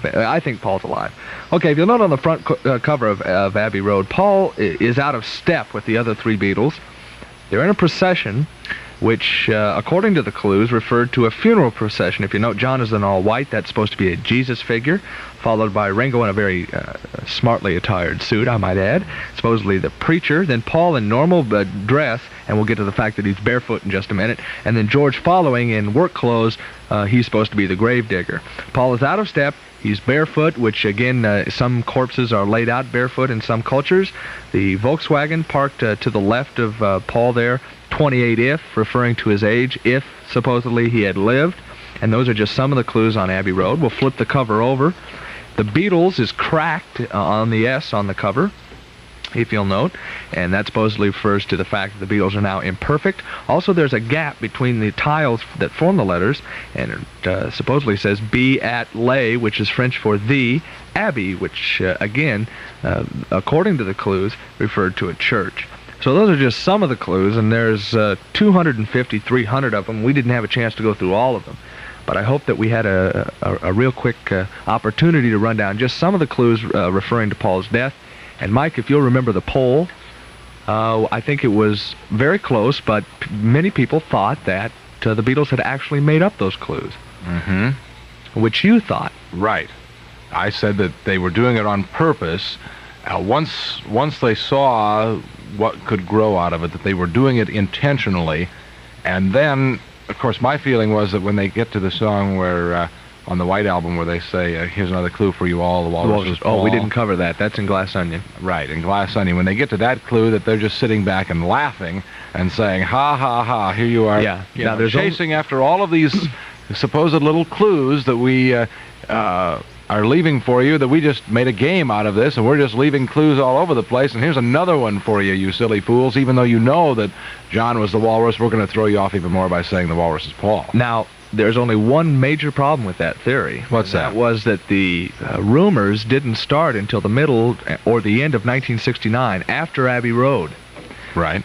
Speaker 1: I think Paul's alive. Okay, if you'll note on the front cover of Abbey Road, Paul is out of step with the other three Beatles. They're in a procession, which, according to the clues, referred to a funeral procession. If you note, John is in all white. That's supposed to be a Jesus figure, followed by Ringo in a very smartly attired suit, I might add, supposedly the preacher, then Paul in normal dress, and we'll get to the fact that he's barefoot in just a minute, and then George following in work clothes. He's supposed to be the gravedigger. Paul is out of step. He's barefoot, which, again, some corpses are laid out barefoot in some cultures. The Volkswagen parked to the left of Paul there, 28 if, referring to his age, if supposedly he had lived. And those are just some of the clues on Abbey Road. We'll flip the cover over. The Beatles is cracked on the S on the cover, if you'll note, and that supposedly refers to the fact that the Beatles are now imperfect. Also, there's a gap between the tiles that form the letters, and it supposedly says "B at lay," which is French for the Abbey, which, again, according to the clues, referred to a church. So those are just some of the clues, and there's 250, 300 of them. We didn't have a chance to go through all of them. But I hope that we had a real quick opportunity to run down just some of the clues referring to Paul's death. And Mike, if you'll remember the poll, I think it was very close, but many people thought that the Beatles had actually made up those clues.
Speaker 2: Mm-hmm.
Speaker 1: Which you thought.
Speaker 2: Right. I said that they were doing it on purpose. Once they saw what could grow out of it, that they were doing it intentionally, and then, of course, my feeling was that when they get to the song where, on the White Album, where they say, here's another clue for you all, the walrus is Paul.
Speaker 1: Oh, we didn't cover that. That's in Glass Onion.
Speaker 2: Right, in Glass Onion. When they get to that clue, that they're just sitting back and laughing and saying, ha, ha, ha, here you are.
Speaker 1: Yeah.
Speaker 2: You know, chasing after all of these supposed little clues that we are leaving for you, that we just made a game out of this, and we're just leaving clues all over the place, and here's another one for you, you silly fools. Even though you know that John was the walrus, we're going to throw you off even more by saying the walrus is Paul.
Speaker 1: Now, there's only one major problem with that theory.
Speaker 2: What's that?
Speaker 1: That was that the rumors didn't start until the middle or the end of 1969, after Abbey Road.
Speaker 2: Right.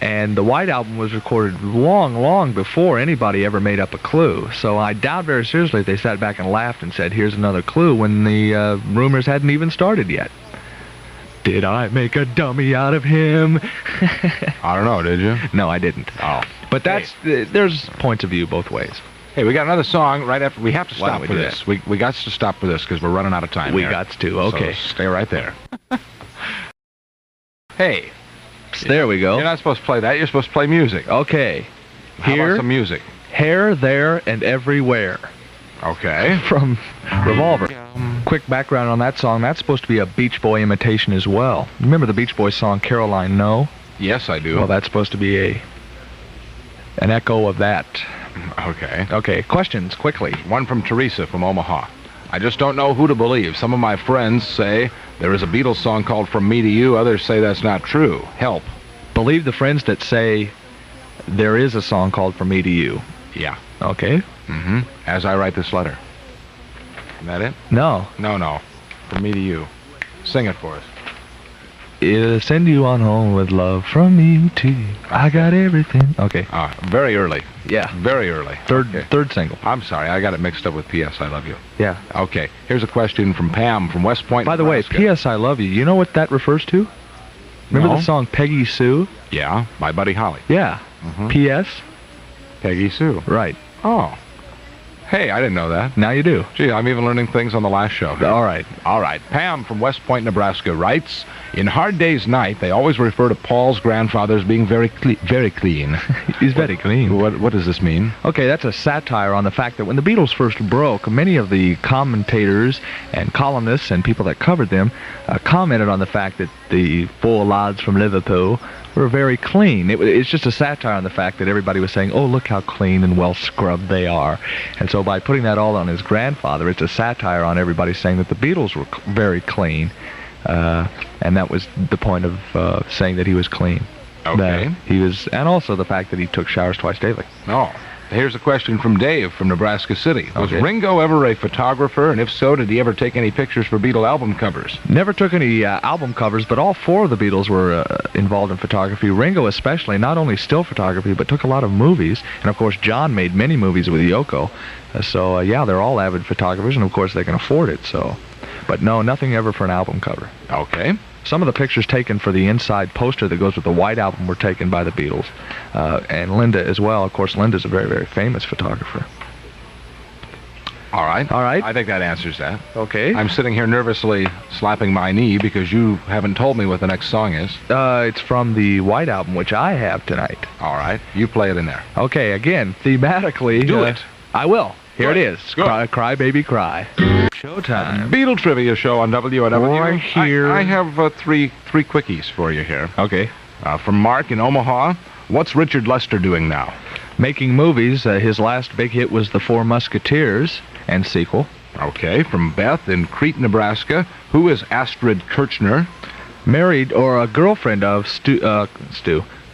Speaker 1: And the White Album was recorded long, long before anybody ever made up a clue. So I doubt very seriously if they sat back and laughed and said, here's another clue, when the rumors hadn't even started yet. Did I make a dummy out of him?
Speaker 2: I don't know, did you?
Speaker 1: No, I didn't.
Speaker 2: Oh.
Speaker 1: But that's there's points of view both ways.
Speaker 2: Hey, we got another song right after. We have to
Speaker 1: Why
Speaker 2: stop
Speaker 1: don't we
Speaker 2: for
Speaker 1: do
Speaker 2: this. We got to stop for this because we're running out of time.
Speaker 1: We
Speaker 2: here.
Speaker 1: got to, okay.
Speaker 2: So stay right there. Hey.
Speaker 1: There we go.
Speaker 2: You're not supposed to play that. You're supposed to play music.
Speaker 1: Okay.
Speaker 2: How
Speaker 1: Here,
Speaker 2: about some music?
Speaker 1: Here, There, and Everywhere.
Speaker 2: Okay.
Speaker 1: From Revolver. Quick background on that song. That's supposed to be a Beach Boy imitation as well. Remember the Beach Boys song Caroline No?
Speaker 2: Yes, I do.
Speaker 1: Well, that's supposed to be an echo of that.
Speaker 2: Okay.
Speaker 1: Okay, questions, quickly.
Speaker 2: One from Teresa from Omaha. I just don't know who to believe. Some of my friends say there is a Beatles song called From Me to You. Others say that's not true. Help.
Speaker 1: Believe the friends that say there is a song called From Me to You.
Speaker 2: Yeah.
Speaker 1: Okay.
Speaker 2: Mm-hmm. As I write this letter. Is that it?
Speaker 1: No.
Speaker 2: No. From Me to You. Sing it for us.
Speaker 1: It'll send you on home with love from me to you. I got everything. Okay.
Speaker 2: Very early.
Speaker 1: Yeah.
Speaker 2: Very early.
Speaker 1: Third single.
Speaker 2: I'm sorry. I got it mixed up with P.S. I Love You.
Speaker 1: Yeah.
Speaker 2: Okay. Here's a question from Pam from West Point,
Speaker 1: By the way,
Speaker 2: Nebraska.
Speaker 1: P.S. I Love You. You know what that refers to? Remember
Speaker 2: No.
Speaker 1: the song Peggy Sue?
Speaker 2: Yeah, by Buddy Holly.
Speaker 1: Yeah.
Speaker 2: Mhm.
Speaker 1: P.S.
Speaker 2: Peggy Sue.
Speaker 1: Right.
Speaker 2: Oh. Hey, I didn't know that.
Speaker 1: Now you do.
Speaker 2: Gee, I'm even learning things on the last show.
Speaker 1: All right.
Speaker 2: All right. Pam from West Point, Nebraska writes, in Hard Day's Night, they always refer to Paul's grandfather as being very clean.
Speaker 1: He's very clean.
Speaker 2: What does this mean?
Speaker 1: Okay, that's a satire on the fact that when the Beatles first broke, many of the commentators and columnists and people that covered them commented on the fact that the four lads from Liverpool were very clean. It's just a satire on the fact that everybody was saying, oh, look how clean and well scrubbed they are. And so by putting that all on his grandfather, it's a satire on everybody saying that the Beatles were very clean. And that was the point of saying that he was clean.
Speaker 2: Okay.
Speaker 1: And also the fact that he took showers twice daily.
Speaker 2: Oh. Here's a question from Dave from Nebraska City. Was
Speaker 1: Okay.
Speaker 2: Ringo ever a photographer, and if so, did he ever take any pictures for Beatle album covers?
Speaker 1: Never took any album covers, but all four of the Beatles were involved in photography. Ringo especially, not only still photography, but took a lot of movies. And, of course, John made many movies with Yoko. Yeah, they're all avid photographers, and, of course, they can afford it. But no, nothing ever for an album cover.
Speaker 2: Okay.
Speaker 1: Some of the pictures taken for the inside poster that goes with the White Album were taken by the Beatles. And Linda as well. Of course, Linda's a very, very famous photographer.
Speaker 2: All right.
Speaker 1: All right.
Speaker 2: I think that answers that.
Speaker 1: Okay.
Speaker 2: I'm sitting here nervously slapping my knee because you haven't told me what the next song is.
Speaker 1: It's from the White Album, which I have tonight.
Speaker 2: All right. You play it in there.
Speaker 1: Okay, again, thematically...
Speaker 2: Do it.
Speaker 1: I will. Here
Speaker 2: Good.
Speaker 1: it is.
Speaker 2: Good.
Speaker 1: Cry, Baby, Cry. Showtime.
Speaker 2: Beatle Trivia show on W.O.W.
Speaker 1: Right here.
Speaker 2: I have three quickies for you here.
Speaker 1: Okay.
Speaker 2: From Mark in Omaha. What's Richard Lester doing now?
Speaker 1: Making movies. His last big hit was The Four Musketeers and sequel.
Speaker 2: Okay. From Beth in Crete, Nebraska. Who is Astrid Kirchner?
Speaker 1: Married, or a girlfriend of Stu,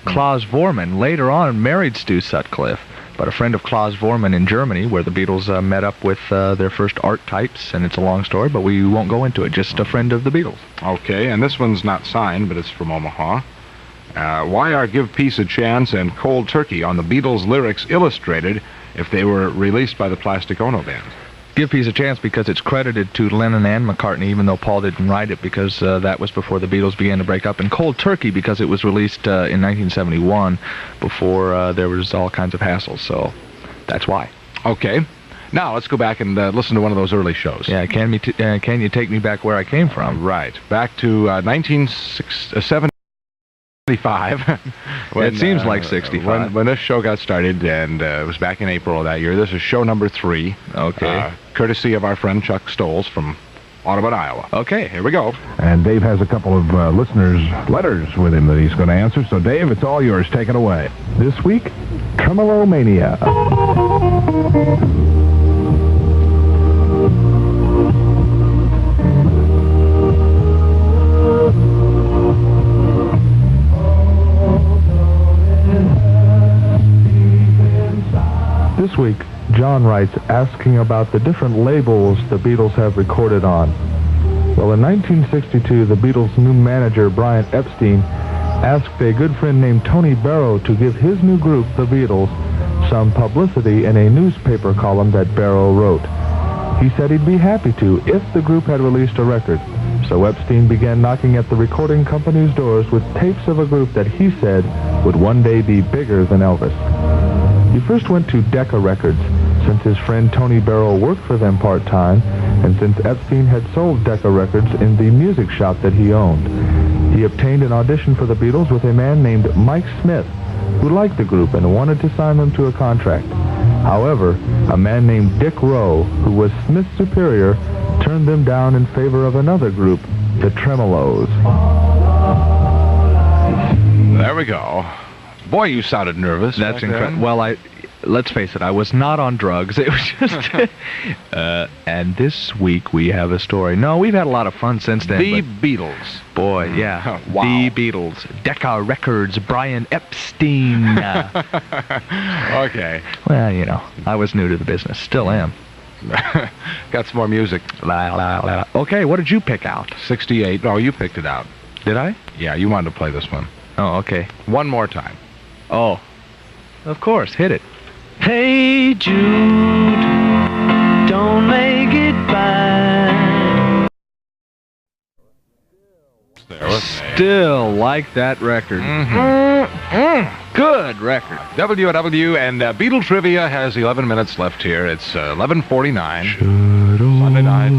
Speaker 1: Klaus Vormann. Later on, married Stu Sutcliffe. But a friend of Klaus Vormann in Germany, where the Beatles met up with their first art types, and it's a long story, but we won't go into it. Just a friend of the Beatles.
Speaker 2: Okay, and this one's not signed, but it's from Omaha. Why are Give Peace a Chance and Cold Turkey on the Beatles lyrics illustrated if they were released by the Plastic Ono Band?
Speaker 1: Give Peace a Chance because it's credited to Lennon and McCartney, even though Paul didn't write it, because that was before the Beatles began to break up. And Cold Turkey because it was released in 1971 before there was all kinds of hassles. So that's why.
Speaker 2: Okay. Now let's go back and listen to one of those early shows.
Speaker 1: Yeah, can you take me back where I came from?
Speaker 2: Right. Back to 1975.
Speaker 1: It seems like 65.
Speaker 2: When this show got started, and it was back in April of that year. This is show number 3.
Speaker 1: Okay.
Speaker 2: Courtesy of our friend Chuck Stoles from Audubon, Iowa.
Speaker 1: Okay, here we go.
Speaker 6: And Dave has a couple of listeners' letters with him that he's going to answer. So, Dave, it's all yours. Take it away.
Speaker 3: This week, Tremolo Mania. This week, John writes asking about the different labels the Beatles have recorded on. Well, in 1962, the Beatles' new manager, Brian Epstein, asked a good friend named Tony Barrow to give his new group, the Beatles, some publicity in a newspaper column that Barrow wrote. He said he'd be happy to if the group had released a record. So Epstein began knocking at the recording company's doors with tapes of a group that he said would one day be bigger than Elvis. He first went to Decca Records, since his friend Tony Barrow worked for them part-time, and since Epstein had sold Decca Records in the music shop that he owned. He obtained an audition for the Beatles with a man named Mike Smith, who liked the group and wanted to sign them to a contract. However, a man named Dick Rowe, who was Smith's superior, turned them down in favor of another group, the Tremolos.
Speaker 2: There we go. Boy, you sounded nervous.
Speaker 1: That's incredible. Well, let's face it, I was not on drugs. It was just... and this week we have a story. No, we've had a lot of fun since then.
Speaker 2: The
Speaker 1: but
Speaker 2: Beatles.
Speaker 1: boy, yeah.
Speaker 2: Wow.
Speaker 1: The Beatles. Decca Records, Brian Epstein.
Speaker 2: Okay.
Speaker 1: Well, you know, I was new to the business. Still am.
Speaker 2: Got some more music.
Speaker 1: La, la, la. Okay, what did you pick out?
Speaker 2: 68. Oh, you picked it out.
Speaker 1: Did I?
Speaker 2: Yeah, you wanted to play this one.
Speaker 1: Oh, okay.
Speaker 2: One more time.
Speaker 1: Oh, of course. Hit it. Hey, Jude, don't make it bad. Still like that record. Good record.
Speaker 2: W.O.W. and Beatle Trivia has 11 minutes left here. It's 11:49. Sunday night.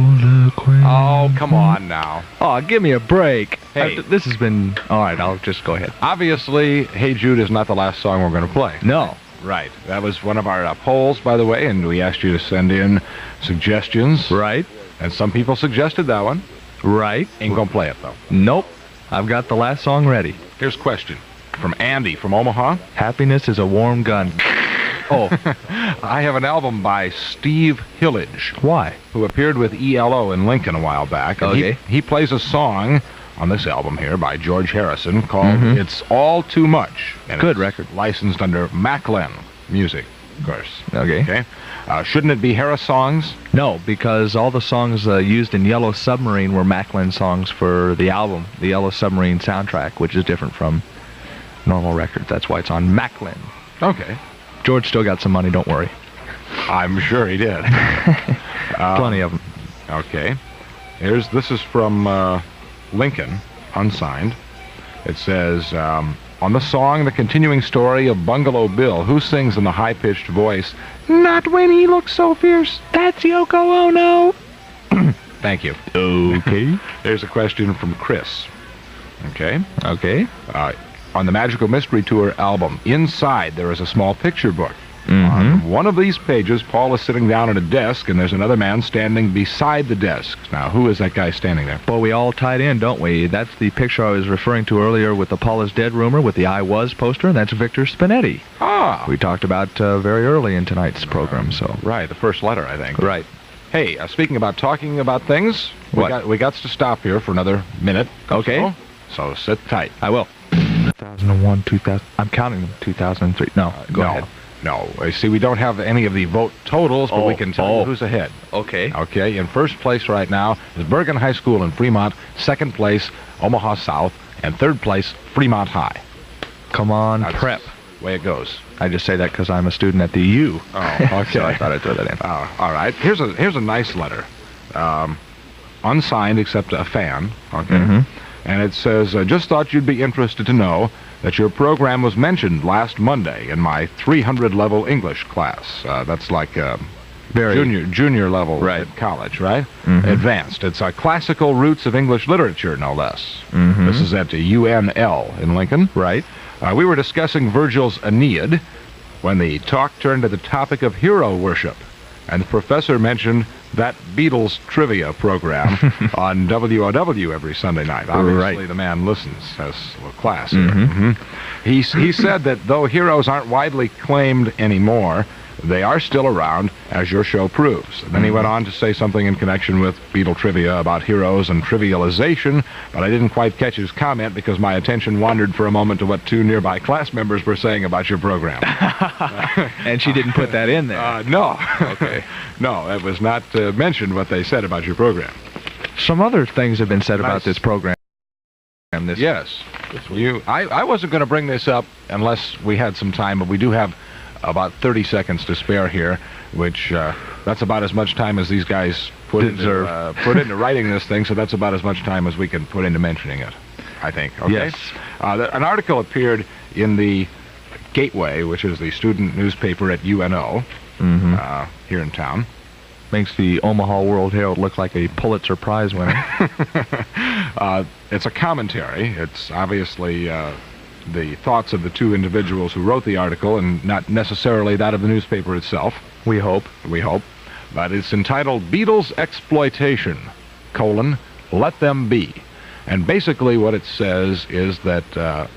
Speaker 2: Oh, come on now.
Speaker 1: Oh, give me a break.
Speaker 2: Hey.
Speaker 1: This has been... All right, I'll just go ahead.
Speaker 2: Obviously, Hey Jude is not the last song we're going to play.
Speaker 1: No.
Speaker 2: Right. That was one of our polls, by the way, and we asked you to send in suggestions.
Speaker 1: Right.
Speaker 2: And some people suggested that one.
Speaker 1: Right.
Speaker 2: Ain't gonna play it, though.
Speaker 1: Nope. I've got the last song ready.
Speaker 2: Here's a question from Andy from Omaha.
Speaker 1: Happiness is a warm gun. Oh.
Speaker 2: I have an album by Steve Hillage,
Speaker 1: Why?
Speaker 2: who appeared with ELO in Lincoln a while back. And
Speaker 1: Okay.
Speaker 2: he plays a song on this album here by George Harrison called It's All Too Much. And
Speaker 1: Good
Speaker 2: it's
Speaker 1: record.
Speaker 2: licensed under Macklin Music, of course.
Speaker 1: Okay.
Speaker 2: Shouldn't it be Harris songs?
Speaker 1: No, because all the songs used in Yellow Submarine were Macklin songs for the album, the Yellow Submarine soundtrack, which is different from normal records. That's why it's on Macklin.
Speaker 2: Okay.
Speaker 1: George still got some money, don't worry.
Speaker 2: I'm sure he did.
Speaker 1: Plenty of them.
Speaker 2: Okay. This is from Lincoln, unsigned. It says, on the song, The Continuing Story of Bungalow Bill, who sings in the high-pitched voice, "Not when he looks so fierce, that's Yoko Ono." Thank you.
Speaker 1: Okay.
Speaker 2: There's a question from Chris. Okay.
Speaker 1: Okay.
Speaker 2: On the Magical Mystery Tour album, inside there is a small picture book. On one of these pages, Paul is sitting down at a desk, and there's another man standing beside the desk. Now, who is that guy standing there?
Speaker 1: Well, we all tied in, don't we? That's the picture I was referring to earlier with the Paul is Dead rumor with the I Was poster, and that's Victor Spinetti.
Speaker 2: Ah!
Speaker 1: We talked about very early in tonight's program, so...
Speaker 2: Right, the first letter, I think.
Speaker 1: Right.
Speaker 2: Hey, speaking about talking about things, we got to stop here for another minute.
Speaker 1: Okay.
Speaker 2: So sit tight.
Speaker 1: I will. 2001, 2000... I'm counting them. 2003. No, go ahead.
Speaker 2: No, see, we don't have any of the vote totals, but we can tell you who's ahead.
Speaker 1: Okay.
Speaker 2: Okay, in first place right now is Bergen High School in Fremont, second place, Omaha South, and third place, Fremont High.
Speaker 1: Come on,
Speaker 2: That's
Speaker 1: prep.
Speaker 2: the way it goes.
Speaker 1: I just say that because I'm a student at the U.
Speaker 2: Oh, okay.
Speaker 1: So I thought I'd throw that in.
Speaker 2: All right, here's a nice letter. Unsigned except a fan, okay? And it says, just thought you'd be interested to know that your program was mentioned last Monday in my 300 level English class. That's like junior level at college, right? Advanced. It's Classical Roots of English Literature, no less. This is at UNL in Lincoln.
Speaker 1: Right.
Speaker 2: We were discussing Virgil's Aeneid when the talk turned to the topic of hero worship, and the professor mentioned that Beatles Trivia program on W.O.W. every Sunday night. Obviously, the man listens as a class here. He said that though heroes aren't widely claimed anymore, they are still around, as your show proves. And then he went on to say something in connection with Beatle Trivia about heroes and trivialization, but I didn't quite catch his comment because my attention wandered for a moment to what two nearby class members were saying about your program.
Speaker 1: And she didn't put that in there.
Speaker 2: No. Okay. No, it was not mentioned what they said about your program.
Speaker 1: Some other things have been said about this program.
Speaker 2: Yes. I wasn't going to bring this up unless we had some time, but we do have about 30 seconds to spare here, which that's about as much time as these guys put into writing this thing, so that's about as much time as we can put into mentioning it, I think. Okay?
Speaker 1: Yes.
Speaker 2: An article appeared in the Gateway, which is the student newspaper at UNO here in town.
Speaker 1: Makes the Omaha World Herald look like a Pulitzer Prize winner.
Speaker 2: It's a commentary. It's obviously the thoughts of the two individuals who wrote the article and not necessarily that of the newspaper itself.
Speaker 1: We hope.
Speaker 2: But it's entitled Beatles Exploitation, Let Them Be. And basically what it says is that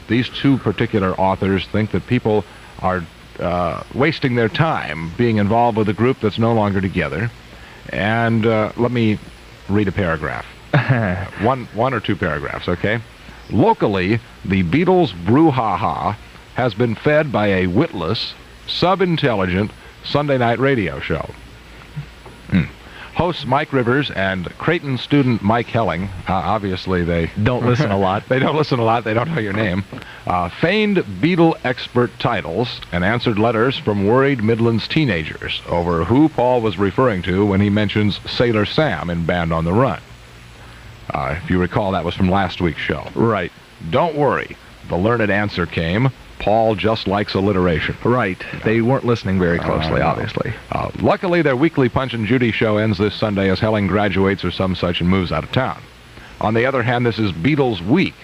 Speaker 2: these two particular authors think that people are wasting their time being involved with a group that's no longer together. And let me read a paragraph. one or two paragraphs, okay? Locally, the Beatles brouhaha has been fed by a witless, sub-intelligent Sunday night radio show. Hosts Mike Rivers and Creighton student Mike Helling, obviously they
Speaker 1: don't listen a lot.
Speaker 2: They don't listen a lot. They don't know your name. Feigned Beatle expert titles and answered letters from worried Midlands teenagers over who Paul was referring to when he mentions Sailor Sam in Band on the Run. If you recall, that was from last week's show.
Speaker 1: Right.
Speaker 2: Don't worry. The learned answer came. Paul just likes alliteration.
Speaker 1: Right. They weren't listening very closely, obviously.
Speaker 2: Luckily, their weekly Punch and Judy show ends this Sunday as Helling graduates or some such and moves out of town. On the other hand, this is Beatles Week,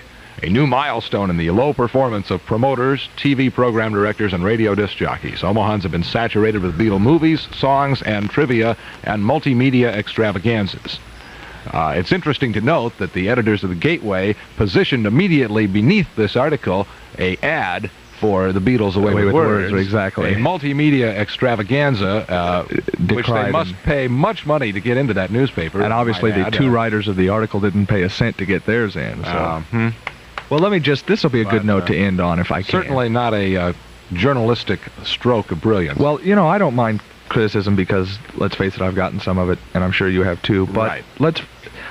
Speaker 2: a new milestone in the low performance of promoters, TV program directors, and radio disc jockeys. Omahans have been saturated with Beatle movies, songs, and trivia, and multimedia extravaganzas. It's interesting to note that the editors of the Gateway positioned immediately beneath this article a ad for the Beatles Away with Words.
Speaker 1: Exactly.
Speaker 2: A multimedia extravaganza, which they must pay much money to get into that newspaper.
Speaker 1: And obviously the two writers of the article didn't pay a cent to get theirs in. So. Well, let me just, this will be a good note to end on if I can.
Speaker 2: Certainly not a journalistic stroke of brilliance.
Speaker 1: Well, you know, I don't mind criticism because, let's face it, I've gotten some of it, and I'm sure you have too. But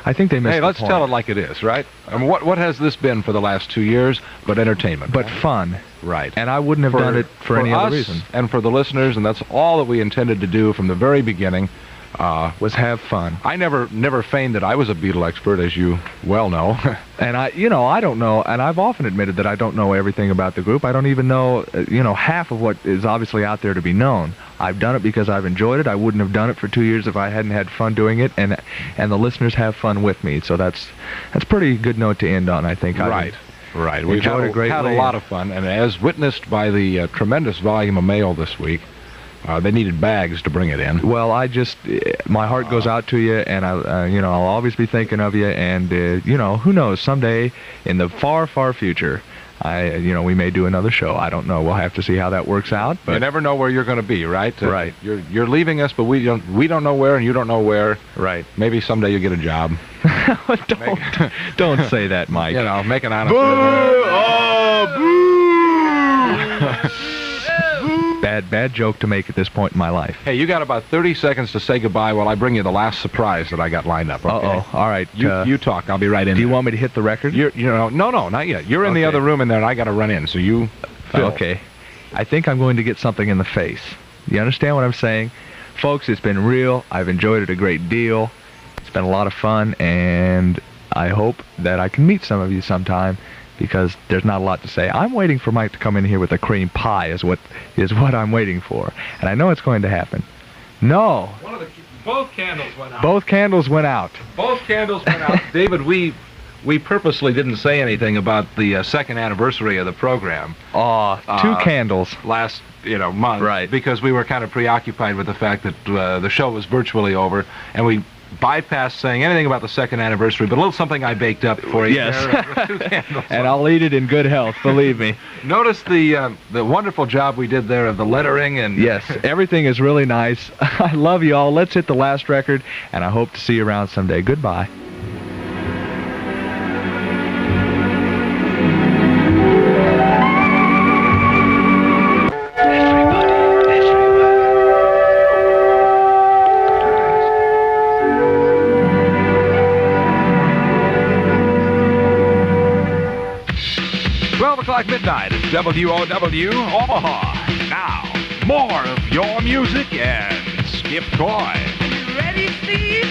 Speaker 1: I think they missed the point.
Speaker 2: Hey, let's tell it like it is, right? I mean, what has this been for the last 2 years but entertainment?
Speaker 1: But fun.
Speaker 2: Right.
Speaker 1: And I wouldn't have done it for any other reason.
Speaker 2: And for the listeners, and that's all that we intended to do from the very beginning.
Speaker 1: Was have fun.
Speaker 2: I never feigned that I was a Beatle expert, as you well know.
Speaker 1: And I don't know, and I've often admitted that I don't know everything about the group. I don't even know, half of what is obviously out there to be known. I've done it because I've enjoyed it. I wouldn't have done it for 2 years if I hadn't had fun doing it, and the listeners have fun with me. So that's a pretty good note to end on, I think.
Speaker 2: Right. We've had a lot of fun, and as witnessed by the tremendous volume of mail this week, they needed bags to bring it in.
Speaker 1: Well, my heart goes out to you, and I'll always be thinking of you. And who knows? Someday in the far, far future, we may do another show. I don't know. We'll have to see how that works out. But
Speaker 2: you never know where you're going to be, right?
Speaker 1: Right.
Speaker 2: You're leaving us, but we don't know where, and you don't know where.
Speaker 1: Right.
Speaker 2: Maybe someday you'll get a job.
Speaker 1: Don't say that, Mike.
Speaker 2: Make an honest.
Speaker 1: Boo! Bad joke to make at this point in my life.
Speaker 2: Hey, you got about 30 seconds to say goodbye while I bring you the last surprise that I got lined up. Okay?
Speaker 1: Uh-oh. All right.
Speaker 2: You talk. I'll be right in.
Speaker 1: Do you want me to hit the record?
Speaker 2: No, not yet. You're in the other room in there, and I got to run in. So you.
Speaker 1: Okay. I think I'm going to get something in the face. You understand what I'm saying? Folks, it's been real. I've enjoyed it a great deal. It's been a lot of fun, and I hope that I can meet some of you sometime, because there's not a lot to say. I'm waiting for Mike to come in here with a cream pie is what I'm waiting for. And I know it's going to happen. No.
Speaker 2: Both candles went out.
Speaker 1: Both candles went out.
Speaker 2: Both candles went out. David, we purposely didn't say anything about the second anniversary of the program.
Speaker 1: Two candles.
Speaker 2: Last month.
Speaker 1: Right.
Speaker 2: Because we were kind of preoccupied with the fact that the show was virtually over, and we bypassed saying anything about the second anniversary, but a little something I baked up for you.
Speaker 1: Yes.
Speaker 2: There, 2 candles.
Speaker 1: And I'll eat it in good health, believe me.
Speaker 2: Notice the wonderful job we did there of the lettering and.
Speaker 1: Yes, everything is really nice. I love you all. Let's hit the last record, and I hope to see you around someday. Goodbye.
Speaker 2: Midnight at W.O.W. Omaha. Now, more of your music and Skip Troy.
Speaker 7: Are you ready, Steve?